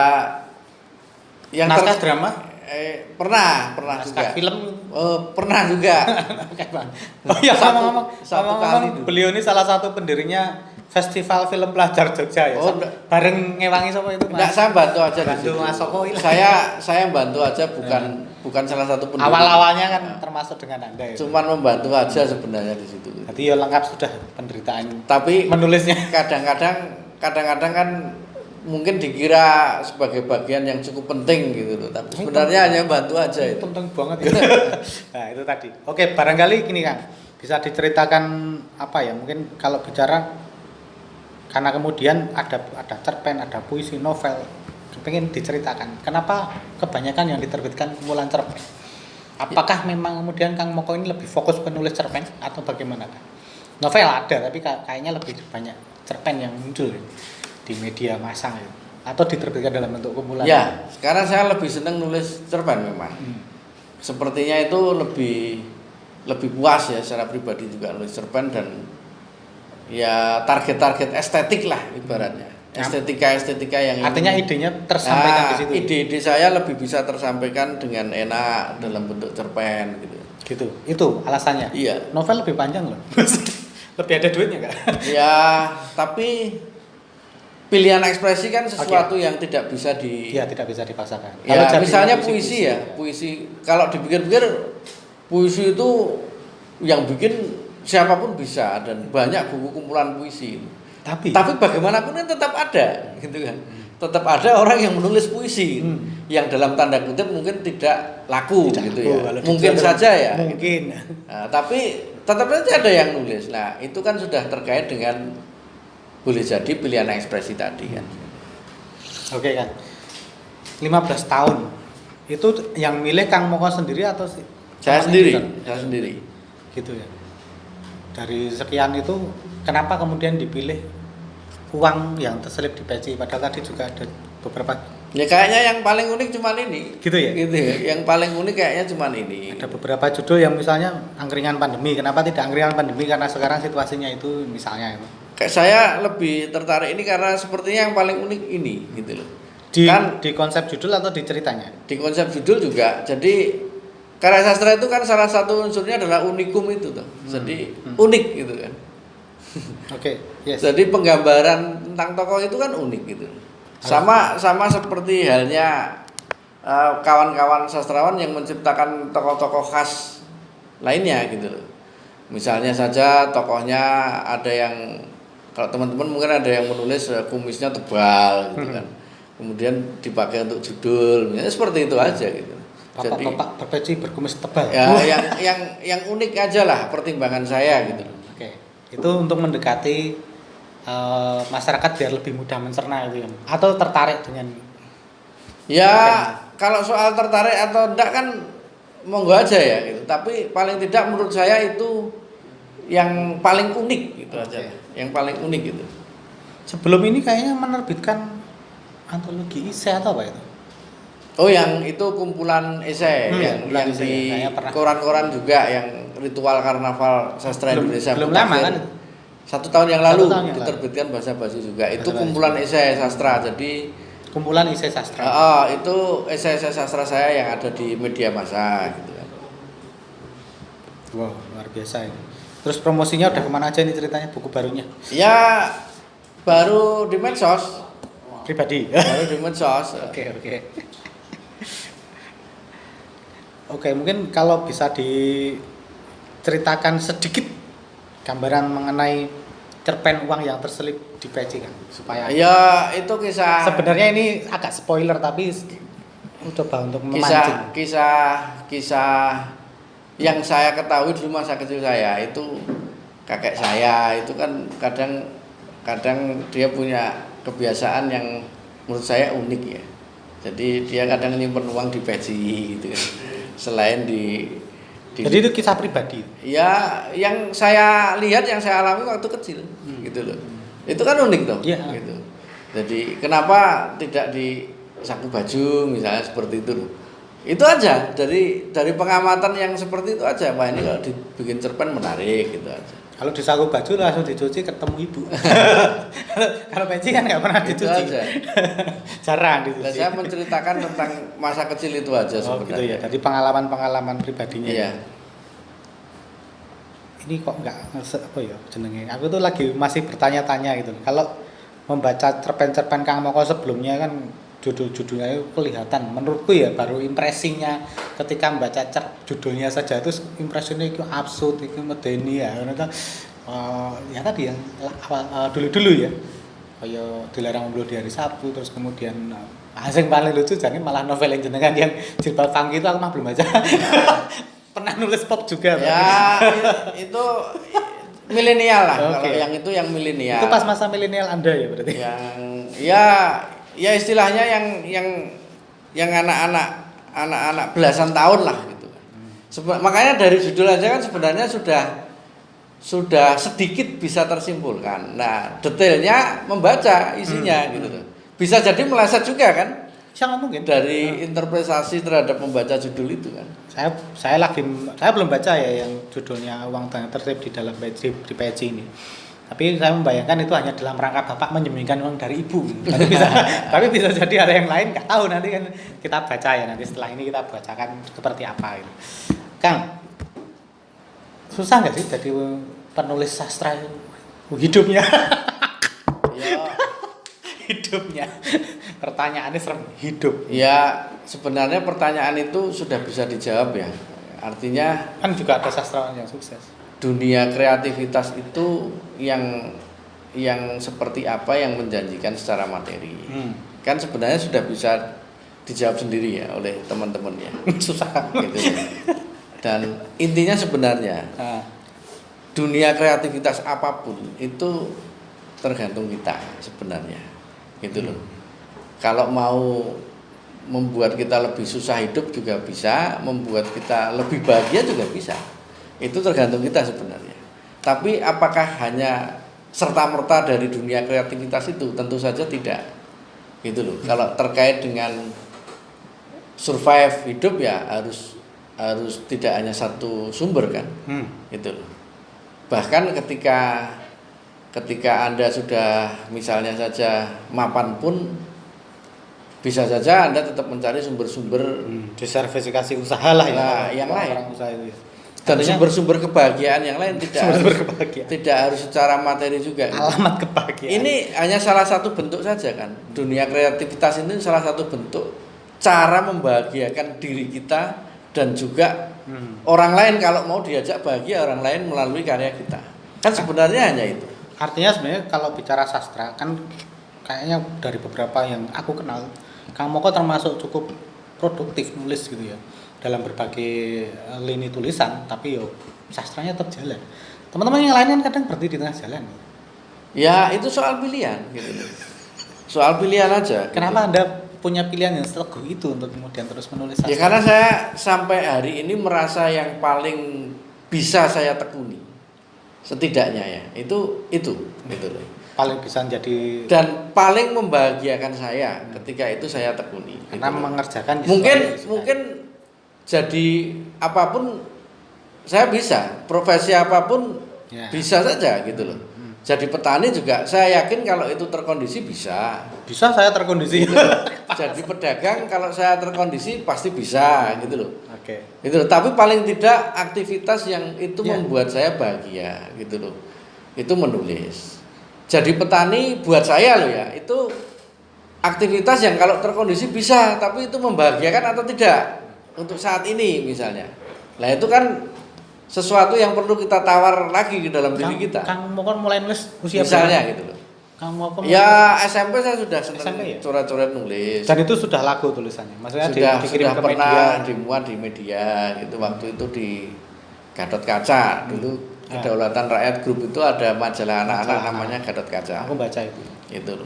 yang Naskah drama? pernah Naskah juga. film? Pernah juga. Oh iya, ngomong-ngomong, satu kali itu. beliau ini salah satu pendirinya Festival Film Pelajar Jogja ya. Oh, bareng ngewangi siapa itu, Mas? Enggak, saya bantu aja di Bantu situ. Mas Soko ini. Saya bantu aja bukan salah satu pendiri. Awal-awalnya kan termasuk dengan Anda ya. Cuman membantu aja sebenarnya di situ. Jadi ya lengkap sudah penderitaan Tapi menulisnya. kadang-kadang kan mungkin dikira sebagai bagian yang cukup penting gitu loh. Tapi sebenarnya hanya bantu aja itu. Penting banget ya. Nah, itu tadi. Oke, barangkali gini Kang. Bisa diceritakan apa ya? Mungkin kalau bicara karena kemudian ada cerpen, ada puisi, novel, pengen diceritakan kenapa kebanyakan yang diterbitkan kumpulan cerpen. Apakah memang kemudian Kang Moko ini lebih fokus penulis cerpen atau bagaimana? Novel ada, tapi kayaknya lebih banyak cerpen yang muncul di media massa ya. Atau diterbitkan dalam bentuk kumpulan. Ya, sekarang saya lebih senang nulis cerpen memang. Sepertinya itu lebih puas ya secara pribadi juga nulis cerpen, dan ya target-target estetik lah ibaratnya. Estetika yang artinya idenya tersampaikan di situ. Ide-ide saya lebih bisa tersampaikan dengan enak dalam bentuk cerpen gitu. Gitu. Itu alasannya. Iya. Novel lebih panjang loh. Lebih ada duitnya enggak? Ya, tapi pilihan ekspresi kan sesuatu yang tidak bisa Iya, tidak bisa dipaksakan. Ya, Kalau misalnya puisi ya. Puisi kalau dipikir-pikir puisi itu yang bikin siapapun bisa, dan banyak buku kumpulan puisi. Tapi bagaimanapun kan tetap ada, gitu kan. Tetap ada orang yang menulis puisi yang dalam tanda kutip mungkin tidak laku gitu ya. Mungkin saja ya. Mungkin. Gitu. Nah, tapi tetap saja ada yang nulis. Nah, itu kan sudah terkait dengan boleh jadi pilihan ekspresi tadi kan. Oke kan. 15 tahun. Itu yang milih Kang Moko sendiri atau sih? Saya sendiri. Gitu ya. Dari sekian itu kenapa kemudian dipilih uang yang terselip di peci, padahal tadi juga ada beberapa. Ya kayaknya yang paling unik cuman ini. Gitu ya? Gitu ya. Yang paling unik kayaknya cuman ini. Ada beberapa judul yang misalnya angkringan pandemi. Kenapa tidak angkringan pandemi? Karena sekarang situasinya itu misalnya itu. Kayak saya lebih tertarik ini karena sepertinya yang paling unik ini gitu loh. Di konsep judul atau di ceritanya? Di konsep judul juga. Jadi karya sastra itu kan salah satu unsurnya adalah unikum itu tuh. Jadi unik gitu kan. Oke, yes. Jadi penggambaran tentang tokoh itu kan unik gitu. Sama seperti halnya kawan-kawan sastrawan yang menciptakan tokoh-tokoh khas lainnya gitu loh. Misalnya saja tokohnya ada yang, kalau teman-teman mungkin ada yang menulis kumisnya tebal gitu kan. Kemudian dipakai untuk judul, misalnya seperti itu aja gitu. Bapak-bapak berpeci berkumis tebal. Ya, yang unik aja lah pertimbangan saya gitu. Oke, itu untuk mendekati masyarakat biar lebih mudah mencerna itu ya, atau tertarik dengan. Ya, kalau soal tertarik atau enggak kan monggo aja ya gitu. Tapi paling tidak menurut saya itu yang paling unik gitu aja. Yang paling unik gitu. Sebelum ini kayaknya menerbitkan antologi esai atau apa itu? Oh, yang itu kumpulan esai yang di koran-koran juga, yang ritual karnaval sastra Indonesia. Belum lama kan? 1 tahun yang lalu diterbitkan Bahasa Basi juga. Itu kumpulan esai sastra. Jadi kumpulan esai sastra. Itu esai-esai sastra saya yang ada di media massa gitu kan. Wow, luar biasa ini. Terus promosinya udah kemana aja ini ceritanya, buku barunya? Ya, baru di medsos. Pribadi. Baru di medsos. Oke. Oke, mungkin kalau bisa diceritakan sedikit gambaran mengenai cerpen uang yang terselip di peci kan, supaya. Ya, itu kisah. Sebenarnya ini agak spoiler tapi coba untuk memancing. Kisah yang saya ketahui dulu masa kecil saya itu, kakek saya itu kan kadang dia punya kebiasaan yang menurut saya unik ya. Jadi dia kadang nyimpen uang di peci gitu kan. Selain di Jadi itu kisah pribadi. Ya, yang saya lihat, yang saya alami waktu kecil, gitu loh. Itu kan unik toh, gitu. Jadi kenapa tidak di saku baju misalnya seperti itu loh. Itu aja dari pengamatan yang seperti itu aja. Wah, ini kalau dibikin cerpen menarik gitu aja. Kalau di saku baju langsung dicuci ketemu ibu. Kalau peci kan nggak pernah dicuci. Jarang dicuci. Saya menceritakan tentang masa kecil itu aja sebenarnya. Gitu ya. Dari pengalaman pribadinya. Iya. Ini kok nggak apa ya jenenge? Aku tuh lagi masih bertanya-tanya gitu. Kalau membaca cerpen-cerpen Kang Moko sebelumnya kan judul-judulnya itu kelihatan. Menurutku ya baru impresinya ketika membaca judulnya saja itu impresinya itu absurd, itu medeni ya. Ya tadi yang dulu-dulu ya. Kayak Dilarang Membelu di Hari Sabtu, terus kemudian asing paling lucu jadi malah novel yang jenengan yang Jilbab Funky itu aku mah belum baca. Pernah nulis pop juga. Ya, itu milenial lah. Kalau yang itu yang milenial. Itu pas masa milenial Anda ya berarti. Ya istilahnya yang anak-anak belasan tahun lah gitu. Makanya dari judul aja kan sebenarnya sudah sedikit bisa tersimpulkan. Nah, detailnya membaca isinya gitu. Bisa jadi meleset juga kan? Sangat mungkin dari interpretasi terhadap membaca judul itu kan. Saya belum baca ya yang judulnya Uang Terselip di dalam peci di peci ini. Tapi saya membayangkan itu hanya dalam rangka bapak menyembunyikan uang dari ibu. Tapi bisa jadi ada yang lain, nggak tahu, nanti kan kita baca ya, nanti setelah ini kita bacakan seperti apa gitu. Kang, susah nggak sih jadi penulis sastra hidupnya? Hidupnya. Pertanyaannya serem, hidup. Ya, sebenarnya pertanyaan itu sudah bisa dijawab ya. Artinya kan juga ada sastrawan yang sukses. Dunia kreativitas itu yang seperti apa yang menjanjikan secara materi. Kan sebenarnya sudah bisa dijawab sendiri ya oleh teman-temannya. Susah gitu. Dan intinya sebenarnya dunia kreativitas apapun itu tergantung kita sebenarnya. Gitu loh. Kalau mau membuat kita lebih susah hidup juga bisa, membuat kita lebih bahagia juga bisa. Itu tergantung kita sebenarnya. Tapi apakah hanya serta-merta dari dunia kreativitas itu, tentu saja tidak. Gitu loh. Kalau terkait dengan survive hidup ya harus tidak hanya satu sumber kan. Gitu loh. Bahkan ketika Anda sudah misalnya saja mapan pun bisa saja Anda tetap mencari sumber-sumber diversifikasi usaha lah ya. Nah, yang lain. Orang usaha itu ya. Dan sumber-sumber kebahagiaan yang lain tidak harus secara materi juga. Alamat kebahagiaan. Ini hanya salah satu bentuk saja kan. Dunia kreativitas ini salah satu bentuk cara membahagiakan diri kita dan juga orang lain kalau mau diajak bahagia orang lain melalui karya kita. Kan sebenarnya hanya itu. Artinya sebenarnya kalau bicara sastra kan kayaknya dari beberapa yang aku kenal, Kang Moko termasuk cukup produktif nulis gitu ya. Dalam berbagai lini tulisan, tapi yo sastranya tetap jalan. Teman-teman yang lain kan kadang berhenti di tengah jalan. Ya itu soal pilihan gitu. Soal pilihan aja. Kenapa Anda punya pilihan yang seteguh itu untuk kemudian terus menulis sastra? Ya karena saya sampai hari ini merasa yang paling bisa saya tekuni. Setidaknya ya, itu gitu loh. Paling bisa jadi dan paling membahagiakan saya ketika itu saya tekuni. Karena gitu mengerjakan mungkin jadi apapun saya bisa, profesi apapun ya. Bisa saja gitu loh. Jadi petani juga saya yakin kalau itu terkondisi bisa saya terkondisi gitu. Jadi pedagang kalau saya terkondisi pasti bisa gitu loh. Oke. Gitu loh. Tapi paling tidak aktivitas yang itu membuat saya bahagia gitu loh. Itu menulis. Jadi petani buat saya loh ya, itu aktivitas yang kalau terkondisi bisa, tapi itu membahagiakan atau tidak untuk saat ini misalnya. Nah itu kan sesuatu yang perlu kita tawar lagi ke dalam diri kita. Kang Moko mulai nulis usia misalnya berapa? Gitu loh. Kang Moko ya SMP saya sudah senang ya? coret-coret nulis. Dan itu sudah laku tulisannya. Maksudnya sudah pernah dimuat di media gitu. Waktu itu di Gatot Kaca dulu. Kedaulatan Rakyat Grup itu ada majalah anak-anak namanya Gatot Kaca. Aku baca itu. Itu loh.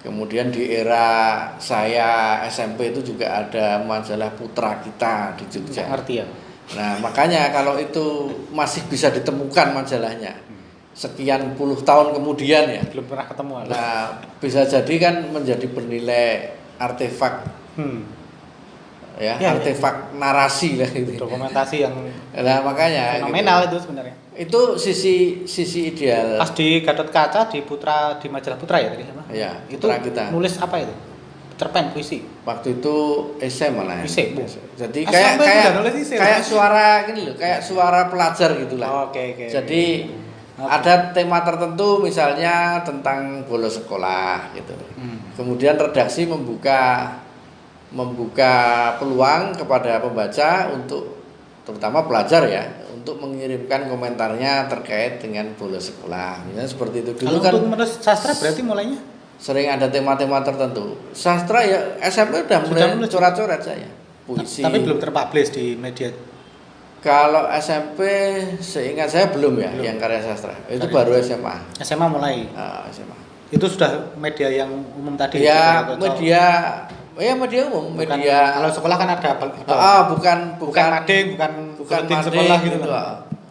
Kemudian di era saya SMP itu juga ada majalah Putra Kita di Jogja. Ngerti ya. Nah, makanya kalau itu masih bisa ditemukan majalahnya. Sekian puluh tahun kemudian ya. Belum pernah ketemu. Nah, bisa jadi kan menjadi bernilai artefak. Ya, artefak narasi lah itu. Dokumentasi yang makanya fenomenal gitu. Itu sebenarnya. Itu sisi ideal. Pas di Gatot Kaca di majalah Putra ya tadi sama? Ya, itu kita. Nulis apa itu? Cerpen, puisi. Waktu itu esai malah. Esai. Jadi kayak suara gini loh, kayak suara pelajar gitulah. Oke. Jadi ada tema tertentu misalnya tentang bolos sekolah gitu. Kemudian redaksi membuka peluang kepada pembaca untuk terutama pelajar ya untuk mengirimkan komentarnya terkait dengan bolos sekolah. Misalnya seperti itu dulu. Kalau untuk menulis sastra berarti mulainya sering ada tema-tema tertentu. Sastra ya SMP udah mulai coret-coret saya. Puisi. Tapi belum terpublish di media. Kalau SMP seingat saya belum ya yang karya sastra. Itu baru SMA. SMA mulai. SMA. Itu sudah media yang umum tadi. Ya, media umum, media. Kalau sekolah kan ada bukan mading, bukan sekolah gitu.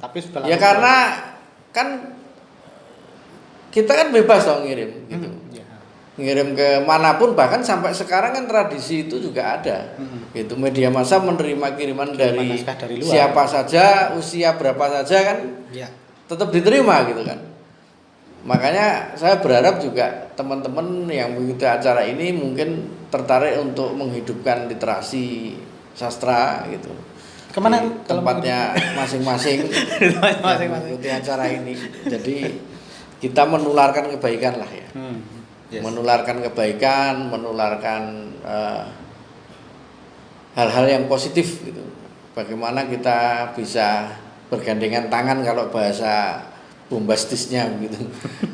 Tapi sudah. Ya karena kan kita kan bebas dong ngirim gitu. Ngirim ke manapun, bahkan sampai sekarang kan tradisi itu juga ada. Itu media massa menerima kiriman dari luar, siapa saja, usia berapa saja kan. Tetap diterima gitu kan. Makanya saya berharap juga teman-teman yang mengikuti acara ini mungkin tertarik untuk menghidupkan literasi sastra gitu. Kemana tempatnya masing-masing mengikuti acara ini. Jadi kita menularkan kebaikan lah ya. Menularkan kebaikan, menularkan hal-hal yang positif gitu. Bagaimana kita bisa bergandengan tangan kalau bahasa bombastisnya begitu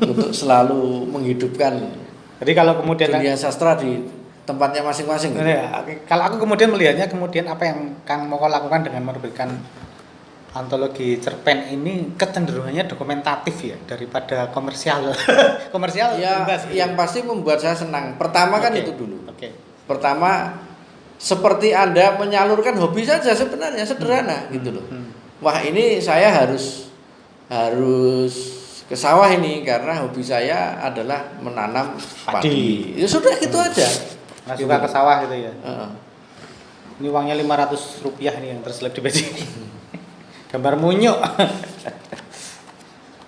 untuk selalu menghidupkan. Jadi kalau kemudian dunia sastra di tempatnya masing-masing. Ya, kalau aku kemudian melihatnya apa yang Kang Moko lakukan dengan menerbitkan antologi cerpen ini kecenderungannya dokumentatif ya daripada komersial. Komersial ya, yang pasti membuat saya senang. Pertama kan itu dulu. Pertama seperti Anda menyalurkan hobi saja sebenarnya sederhana gitu loh. Wah, ini saya harus ke sawah ini karena hobi saya adalah menanam padi. Ya sudah gitu aja. Nggak suka ke sawah gitu ya. Heeh. Ini uangnya Rp500 nih yang terselip di baju. Gambar munyuk.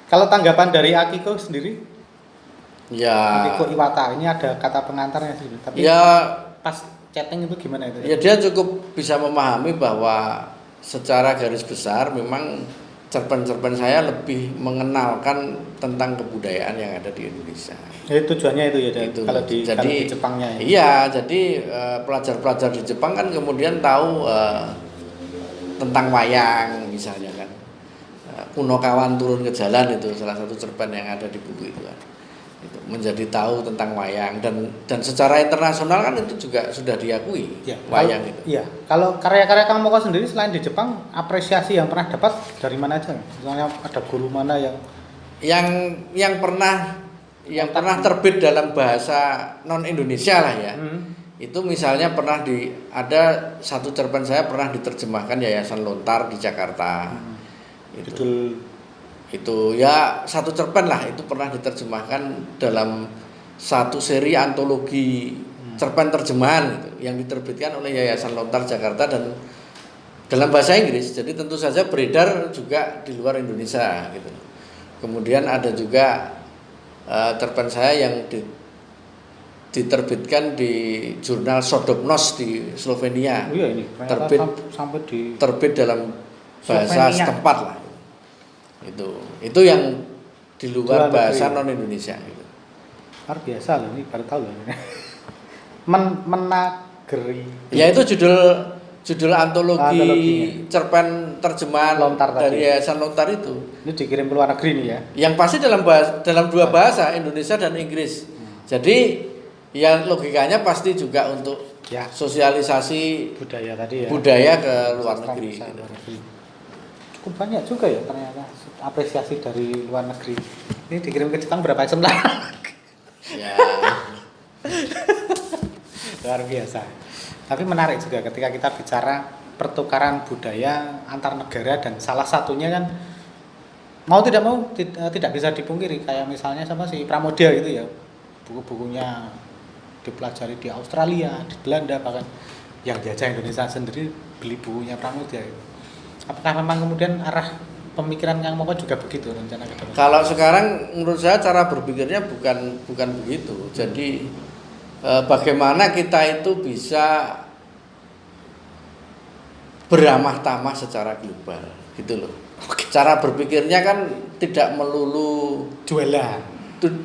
Kalau tanggapan dari Akiko sendiri, Ya. Akiko Iwata ini ada kata pengantarnya sih, tapi Ya, pas chatting itu gimana itu? ya dia cukup bisa memahami bahwa secara garis besar memang cerpen-cerpen saya lebih mengenalkan tentang kebudayaan yang ada di Indonesia. Jadi tujuannya itu ya, Dan? Itu. Kalau di Jepangnya ya. Iya, jadi pelajar-pelajar di Jepang kan kemudian tahu tentang wayang misalnya kan. Punokawan turun ke jalan itu salah satu cerpen yang ada di buku itu kan. Itu menjadi tahu tentang wayang dan secara internasional kan itu juga sudah diakui Ya, wayang kalau, itu. Iya. Kalau karya-karya Kang Moko sendiri selain di Jepang, apresiasi yang pernah dapat dari mana aja? Misalnya ada guru mana yang Yang pernah terbit dalam bahasa non Indonesia lah ya. Itu misalnya ada satu cerpen saya pernah diterjemahkan Yayasan Lontar di Jakarta. Itu ya satu cerpen lah, itu pernah diterjemahkan dalam satu seri antologi cerpen terjemahan gitu, yang diterbitkan oleh Yayasan Lontar Jakarta dan dalam bahasa Inggris. Jadi tentu saja beredar juga di luar Indonesia gitu. Kemudian ada juga cerpen saya yang diterbitkan di jurnal Sodopnos di Slovenia. Oh iya, ini sampai terbit dalam bahasa Slovenia setempat lah. Itu yang di luar bahasa non Indonesia gitu. Luar biasa loh, ini baru tahu loh. Menageri. Ya itu judul antologi cerpen terjemahan Lontar dari tadi. Yayasan Lontar itu. Ini dikirim ke luar negeri nih ya. Yang pasti dalam dua bahasa, Indonesia dan Inggris. Jadi ya logikanya pasti juga untuk Ya. sosialisasi Budaya tadi ya. budaya ke luar negeri. Sastra Gitu. luar negeri. Cukup banyak juga ya ternyata apresiasi dari luar negeri. Ini dikirim ke Jepang berapa eksemplar? Ya. Luar biasa. Tapi menarik juga ketika kita bicara pertukaran budaya antar negara, dan salah satunya kan mau tidak mau tidak bisa dipungkiri kayak misalnya sama si Pramoedya gitu ya. Buku-bukunya dipelajari di Australia, di Belanda, bahkan yang jajah Indonesia sendiri beli bukunya Pramoedya gitu. Apakah memang kemudian arah pemikiran Kang Moko juga begitu rencana ke depan? Kalau sekarang menurut saya cara berpikirnya bukan begitu. Jadi bagaimana kita itu bisa beramah tamah secara global gitu loh. Cara berpikirnya kan tidak melulu Jualan.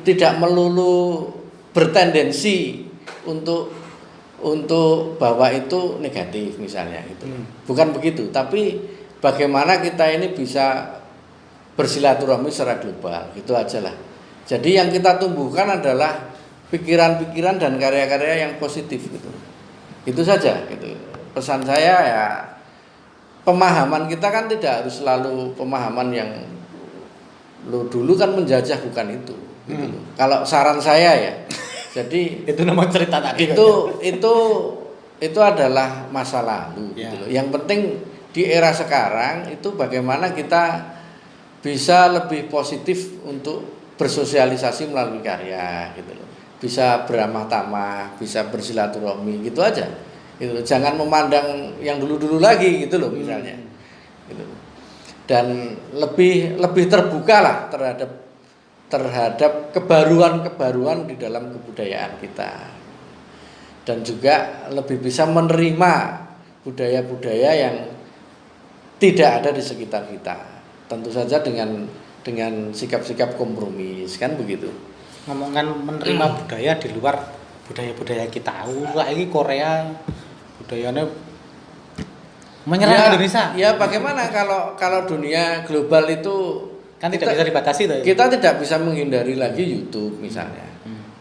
tidak melulu bertendensi untuk bahwa itu negatif misalnya gitu. Bukan begitu, tapi bagaimana kita ini bisa bersilaturahmi secara global, gitu aja lah. Jadi yang kita tumbuhkan adalah pikiran-pikiran dan karya-karya yang positif gitu. Itu saja gitu. Pesan saya ya, pemahaman kita kan tidak harus selalu pemahaman yang lo dulu kan menjajah, bukan itu gitu loh. Kalau saran saya ya, jadi Itu nama cerita tadi. itu adalah masa lalu gitu loh. Yang penting di era sekarang itu bagaimana kita bisa lebih positif untuk bersosialisasi melalui karya gitu loh. Bisa beramah tamah, bisa bersilaturahmi gitu aja. Gitu loh. Jangan memandang yang dulu-dulu lagi gitu loh misalnya. Gitu. Dan lebih terbuka lah terhadap kebaruan-kebaruan di dalam kebudayaan kita. Dan juga lebih bisa menerima budaya-budaya yang tidak ada di sekitar kita. Tentu saja dengan sikap-sikap kompromis, kan begitu. Ngomongkan menerima budaya di luar budaya-budaya kita. Lagi Korea budayanya menyerang Indonesia. Ya bagaimana kalau dunia global itu Kan tidak bisa dibatasi tuh. Kita tidak bisa menghindari lagi YouTube misalnya.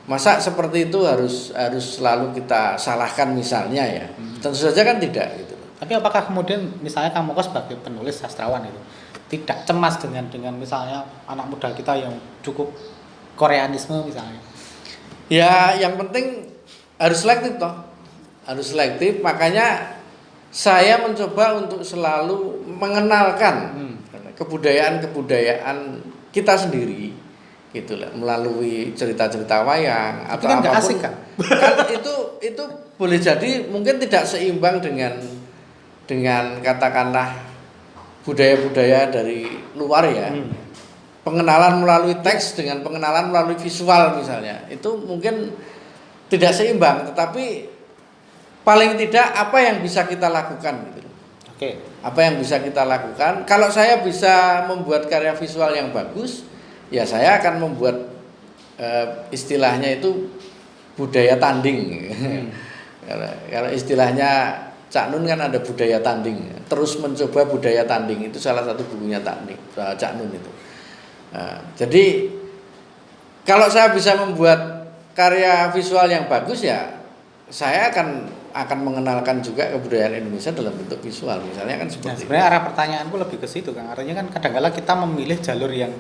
Masa seperti itu harus selalu kita salahkan misalnya ya. Tentu saja kan tidak gitu. Tapi apakah kemudian misalnya Kang Moko sebagai penulis sastrawan itu tidak cemas dengan misalnya anak muda kita yang cukup Koreanisme misalnya? Ya yang penting harus selektif toh. Harus selektif, makanya saya mencoba untuk selalu mengenalkan kebudayaan-kebudayaan kita sendiri gitu lah, melalui cerita-cerita wayang Itu atau kan nggak apapun. asik kan? Kan itu boleh jadi mungkin tidak seimbang dengan katakanlah budaya-budaya dari luar ya. Pengenalan melalui teks dengan pengenalan melalui visual misalnya, itu mungkin tidak seimbang, tetapi paling tidak apa yang bisa kita lakukan gitu. Oke. Apa yang bisa kita lakukan? Kalau saya bisa membuat karya visual yang bagus, ya saya akan membuat istilahnya itu budaya tanding. Kalau istilahnya Cak Nun kan ada budaya tanding, terus mencoba budaya tanding, itu salah satu bukunya Cak Nun itu. Nah, jadi kalau saya bisa membuat karya visual yang bagus, ya saya akan mengenalkan juga kebudayaan Indonesia dalam bentuk visual, misalnya kan Nah, seperti itu. sebenarnya arah pertanyaanku lebih ke situ kan. Artinya kan kadang-kala kita memilih jalur yang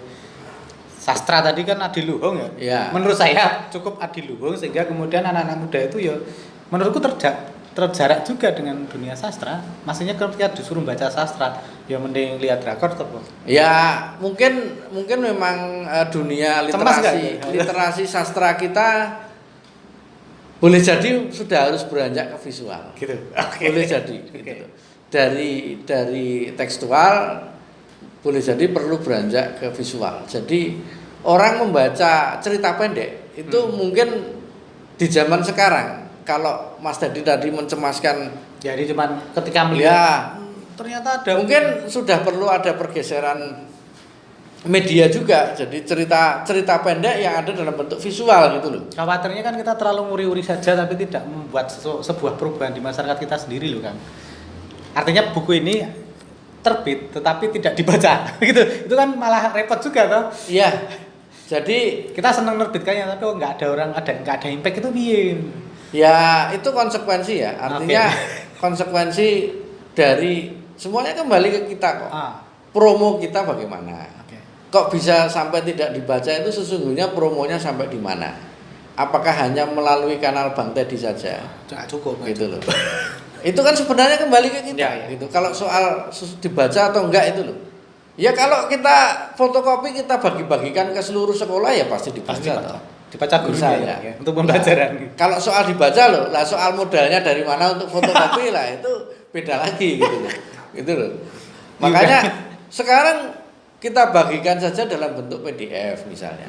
sastra tadi kan adiluhung ya. Ya. Menurut saya cukup adiluhung sehingga kemudian anak-anak muda itu ya menurutku terjarak juga dengan dunia sastra. Maksudnya ketika disuruh baca sastra, ya mending lihat drakor atau apa? Ya mungkin memang dunia Cemas nggak ya? literasi sastra kita boleh jadi sudah harus beranjak ke visual. Gitu. Boleh jadi gitu. Dari tekstual boleh jadi perlu beranjak ke visual. Jadi orang membaca cerita pendek itu mungkin di zaman sekarang, kalau Mas Dadi tadi mencemaskan, Jadi cuman ketika melihat ya ternyata ada mungkin sudah perlu ada pergeseran media juga. Jadi cerita pendek yang ada dalam bentuk visual gitu loh. khawatirnya kan kita terlalu nguri-uri saja tapi tidak membuat sebuah perubahan di masyarakat kita sendiri loh Kang. Artinya buku ini terbit tetapi tidak dibaca gitu. Itu kan malah repot juga toh. Iya. Jadi Kita senang nerbitkannya tapi kok nggak ada impact itu piye. ya itu konsekuensi ya. Artinya konsekuensi dari semuanya kembali ke kita kok. Promo kita bagaimana? Kok bisa sampai tidak dibaca, itu sesungguhnya promonya sampai di mana? Apakah hanya melalui kanal Bang Teddy saja? Nggak cukup Gitu loh. Itu kan sebenarnya kembali ke kita. Ya. Gitu. Kalau soal dibaca atau enggak itu loh. Ya kalau kita fotokopi kita bagi-bagikan ke seluruh sekolah ya pasti dibaca. Dibaca gurunya Misalnya. ya, untuk pembelajaran. Kalau soal dibaca loh, lah soal modalnya dari mana untuk fotokopi lah itu beda lagi gitu loh. Gitu loh. Makanya sekarang kita bagikan saja dalam bentuk PDF misalnya.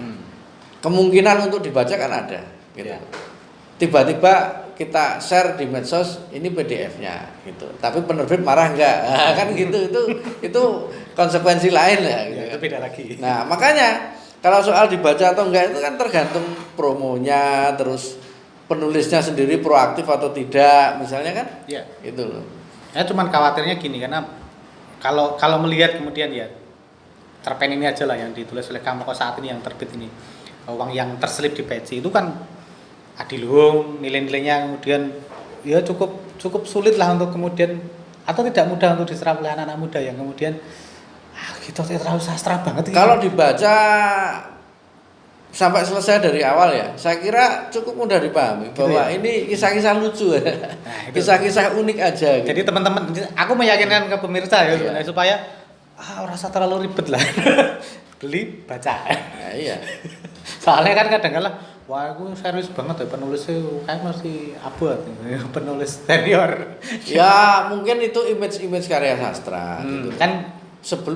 Kemungkinan untuk dibaca kan ada gitu. Ya. Tiba-tiba kita share di medsos, ini PDF-nya gitu. Tapi penerbit marah enggak? Nah, kan gitu. Itu konsekuensi lain ya gitu. Ya, itu beda lagi. Nah, makanya kalau soal dibaca atau enggak itu kan tergantung promonya, terus penulisnya sendiri proaktif atau tidak, misalnya kan? Iya. Itu loh. Ya cuman khawatirnya gini karena kalau melihat kemudian ya cerpen ini aja lah yang ditulis oleh Kang Moko saat ini yang terbit ini, uang yang terselip di peci itu kan adiluhung, nilai-nilainya kemudian ya cukup sulit lah untuk kemudian atau tidak mudah untuk diserap oleh anak-anak muda yang kemudian gitu terlalu sastra banget. Kalau dibaca sampai selesai dari awal ya, saya kira cukup mudah dipahami bahwa ya? ini kisah-kisah lucu ya. Itu. Kisah-kisah unik aja gitu. Jadi teman-teman, aku meyakinkan ke pemirsa ya sebenarnya Iya. supaya rasa terlalu ribet lah. Beli, baca. Nah, iya. Soalnya kan kadang-kadang wah aku serius banget ya penulisnya kayak masih abot penulis senior. Ya, mungkin itu image karya sastra gitu. Kan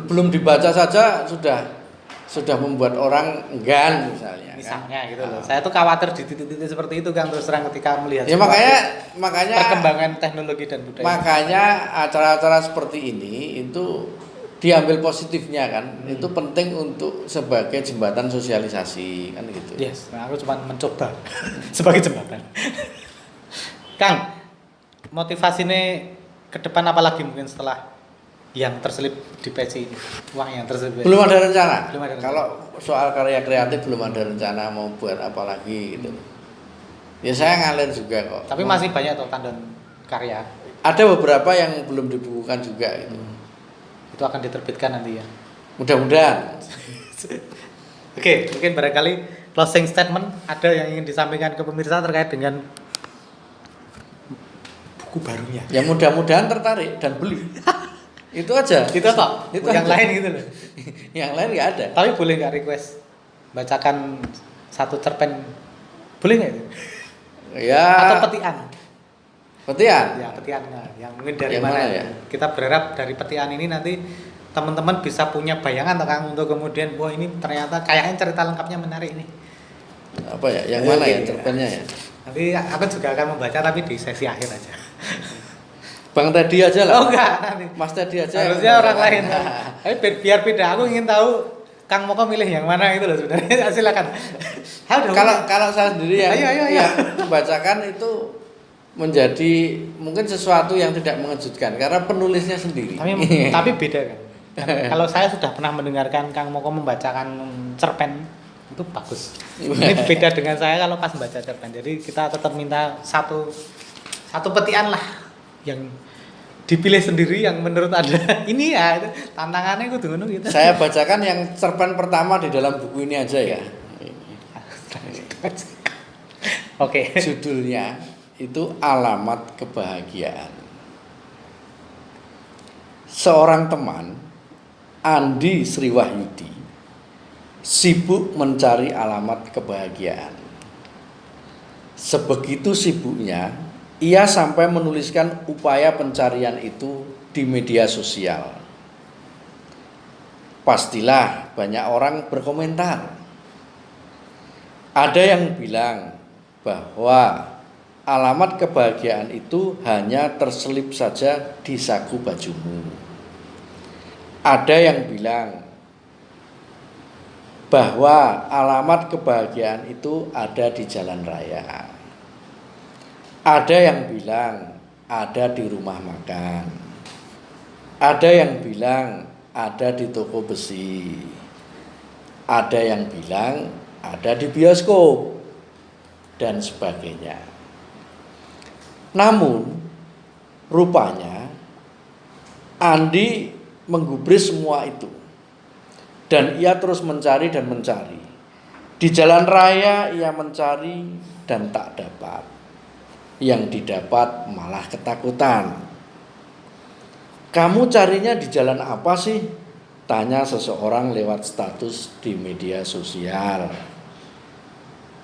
Belum dibaca saja sudah membuat orang enggan misalnya gitu loh. Nah. Saya tuh khawatir di titik-titik seperti itu kan terus terang ketika melihat Ya makanya perkembangan teknologi dan budaya. Makanya acara-acara seperti ini itu diambil positifnya kan. Itu penting untuk sebagai jembatan sosialisasi kan gitu. Yes, nah aku cuma mencoba sebagai jembatan. Kang, motivasinya ke depan apa lagi mungkin setelah yang terselip di peci ini, uang yang terselip? Belum ada rencana. Belum ada rencana. Kalau soal karya kreatif belum ada rencana mau buat apa lagi gitu. Ya saya ngalir juga kok. Tapi masih banyak tuh tandon karya. Ada beberapa yang belum dibukukan juga gitu. Itu akan diterbitkan nanti ya. Mudah-mudahan. Oke, mungkin barangkali closing statement ada yang ingin disampaikan ke pemirsa terkait dengan buku barunya. Ya mudah-mudahan tertarik dan beli. Itu aja. Itu toh. Itu Yang aja. lain gitu loh. Yang lain nggak ada. Tapi boleh nggak request bacakan satu cerpen? Boleh nggak itu? Ya. Atau petian? Petian. Ya petian. Nah, yang mungkin dari Yang mana mana ya? ya? Kita berharap dari petian ini nanti teman-teman bisa punya bayangan toh Kang untuk kemudian wah ini ternyata kayaknya cerita lengkapnya menarik ini. Apa ya? Yang mana ya Oke, cerpennya ya? Nanti aku juga akan membaca tapi di sesi akhir aja. Bang Teddy aja lah. Oh enggak, nanti. Mas Teddy aja. Harusnya orang lain. Tapi biar beda, aku ingin tahu Kang Moko milih yang mana itu loh sebenarnya. Silakan. Kalau saya sendiri yang, Ayo. yang membacakan itu menjadi mungkin sesuatu yang tidak mengejutkan karena penulisnya sendiri. tapi beda kan. Kalau saya sudah pernah mendengarkan Kang Moko membacakan cerpen itu bagus. Ini beda dengan saya kalau pas membaca cerpen. Jadi kita tetap minta satu petian lah yang dipilih sendiri yang menurut Anda ini ya itu tantangannya itu ngono gitu. Saya bacakan yang cerpen pertama di dalam buku ini aja ya. Oke. Judulnya itu Alamat Kebahagiaan. Seorang teman, Andi Sriwahyudi, sibuk mencari alamat kebahagiaan. Sebegitu sibuknya, ia sampai menuliskan upaya pencarian itu di media sosial. Pastilah banyak orang berkomentar. Ada yang bilang bahwa alamat kebahagiaan itu hanya terselip saja di saku bajumu. Ada yang bilang bahwa alamat kebahagiaan itu ada di jalan raya. Ada yang bilang ada di rumah makan. Ada yang bilang ada di toko besi. Ada yang bilang ada di bioskop dan sebagainya. Namun rupanya Andi menggubris semua itu. Dan ia terus mencari dan mencari. Di jalan raya ia mencari dan tak dapat. Yang didapat malah ketakutan. Kamu carinya di jalan apa sih? Tanya seseorang lewat status di media sosial.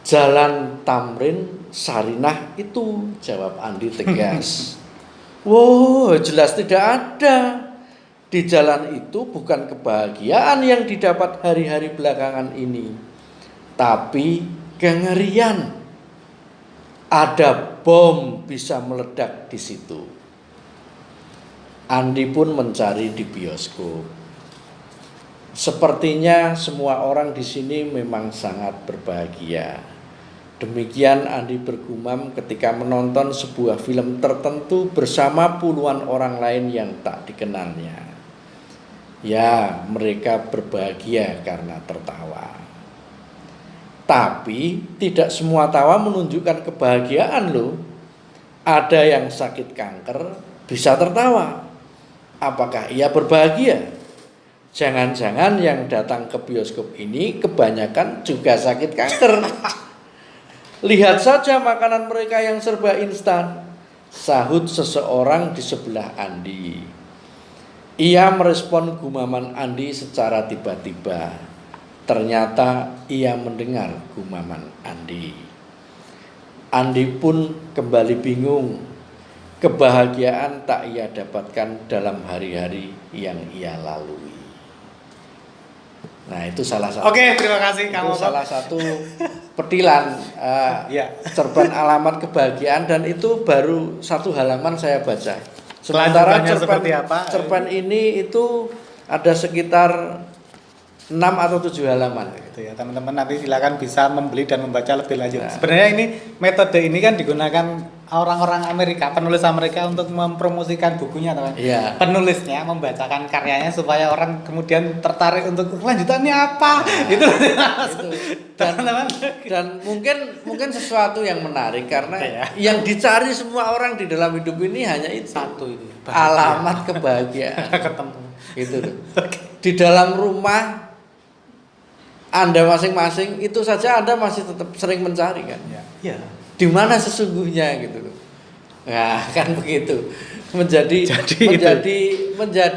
Jalan Tamrin Sarinah itu, jawab Andi tegas. Wow, jelas tidak ada. Di jalan itu bukan kebahagiaan yang didapat hari-hari belakangan ini, tapi kengerian. Ada bom bisa meledak di situ. Andi pun mencari di bioskop. Sepertinya semua orang di sini memang sangat berbahagia. Demikian Andi bergumam ketika menonton sebuah film tertentu bersama puluhan orang lain yang tak dikenalnya. Ya, mereka berbahagia karena tertawa. Tapi tidak semua tawa menunjukkan kebahagiaan loh. Ada yang sakit kanker bisa tertawa. Apakah ia berbahagia? Jangan-jangan yang datang ke bioskop ini kebanyakan juga sakit kanker. Lihat saja makanan mereka yang serba instan, sahut seseorang di sebelah Andi. Ia merespon gumaman Andi secara tiba-tiba. Ternyata ia mendengar gumaman Andi. Andi pun kembali bingung. Kebahagiaan tak ia dapatkan dalam hari-hari yang ia lalui. Nah, itu salah satu. Oke, terima kasih Kang Moko. Salah satu petilan Ya. cerpen Alamat Kebahagiaan, dan itu baru satu halaman saya baca. Sementara Kelanjutannya seperti apa? cerpen ini itu ada sekitar 6 atau 7 halaman. Gitu ya, teman-teman nanti silakan bisa membeli dan membaca lebih lanjut. Nah. Sebenarnya ini metode ini kan digunakan orang-orang Amerika, penulis Amerika untuk mempromosikan bukunya, teman. Iya. Penulisnya membacakan karyanya supaya orang kemudian tertarik untuk lanjutannya apa. Itu teman-teman. Dan mungkin sesuatu yang menarik karena Ya. yang dicari semua orang di dalam hidup ini hanya itu. Satu itu. Alamat kebahagiaan. Ketemu. Gitu loh. Di dalam rumah Anda masing-masing itu saja Anda masih tetap sering mencari kan? Ya. Di mana sesungguhnya gitu loh. Nah, kan begitu. menjadi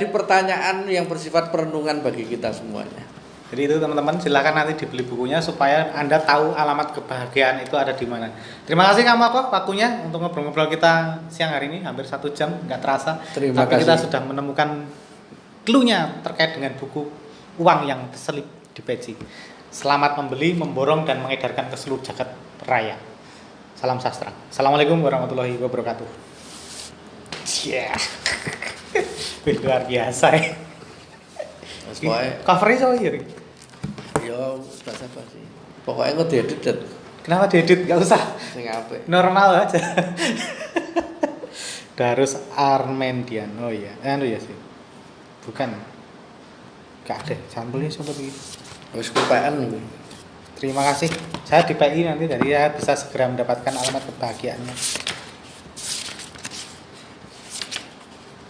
pertanyaan yang bersifat perenungan bagi kita semuanya. Jadi itu teman-teman, silakan nanti dibeli bukunya supaya Anda tahu alamat kebahagiaan itu ada di mana. Terima kasih kamu kok waktunya untuk ngobrol-ngobrol kita siang hari ini, hampir 1 jam, nggak terasa. Terima Tapi kasih. kita sudah menemukan clue-nya terkait dengan buku uang yang terselip di peci. Selamat membeli, memborong, dan mengedarkan ke seluruh jagat raya. Salam sastra. Assalamualaikum warahmatullahi wabarakatuh. Yeah. Luar biasa ya. Covernya sama ya? Yo, basa-basi. Pokoknya kok diedit dan Kenapa diedit? Gak usah. sing apik. Normal aja. Darus Armendian. Oh iya, anu ya sih. Bukan. Gak ada. Sampelnya seperti itu. Wis kupaan kuwi. Terima kasih. Saya di PI nanti, jadi saya bisa segera mendapatkan alamat kebahagiaannya.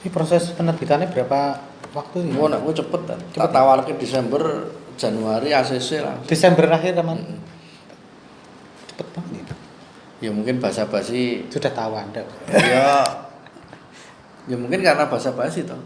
Ini proses penerbitannya berapa waktu sih? Mau nak cepet kan. Tak tawarke Desember, Januari ACC lah. Desember akhir teman. Cepet banget. Ya mungkin basa-basi Sudah tahu Anda. ya mungkin karena basa-basi toh.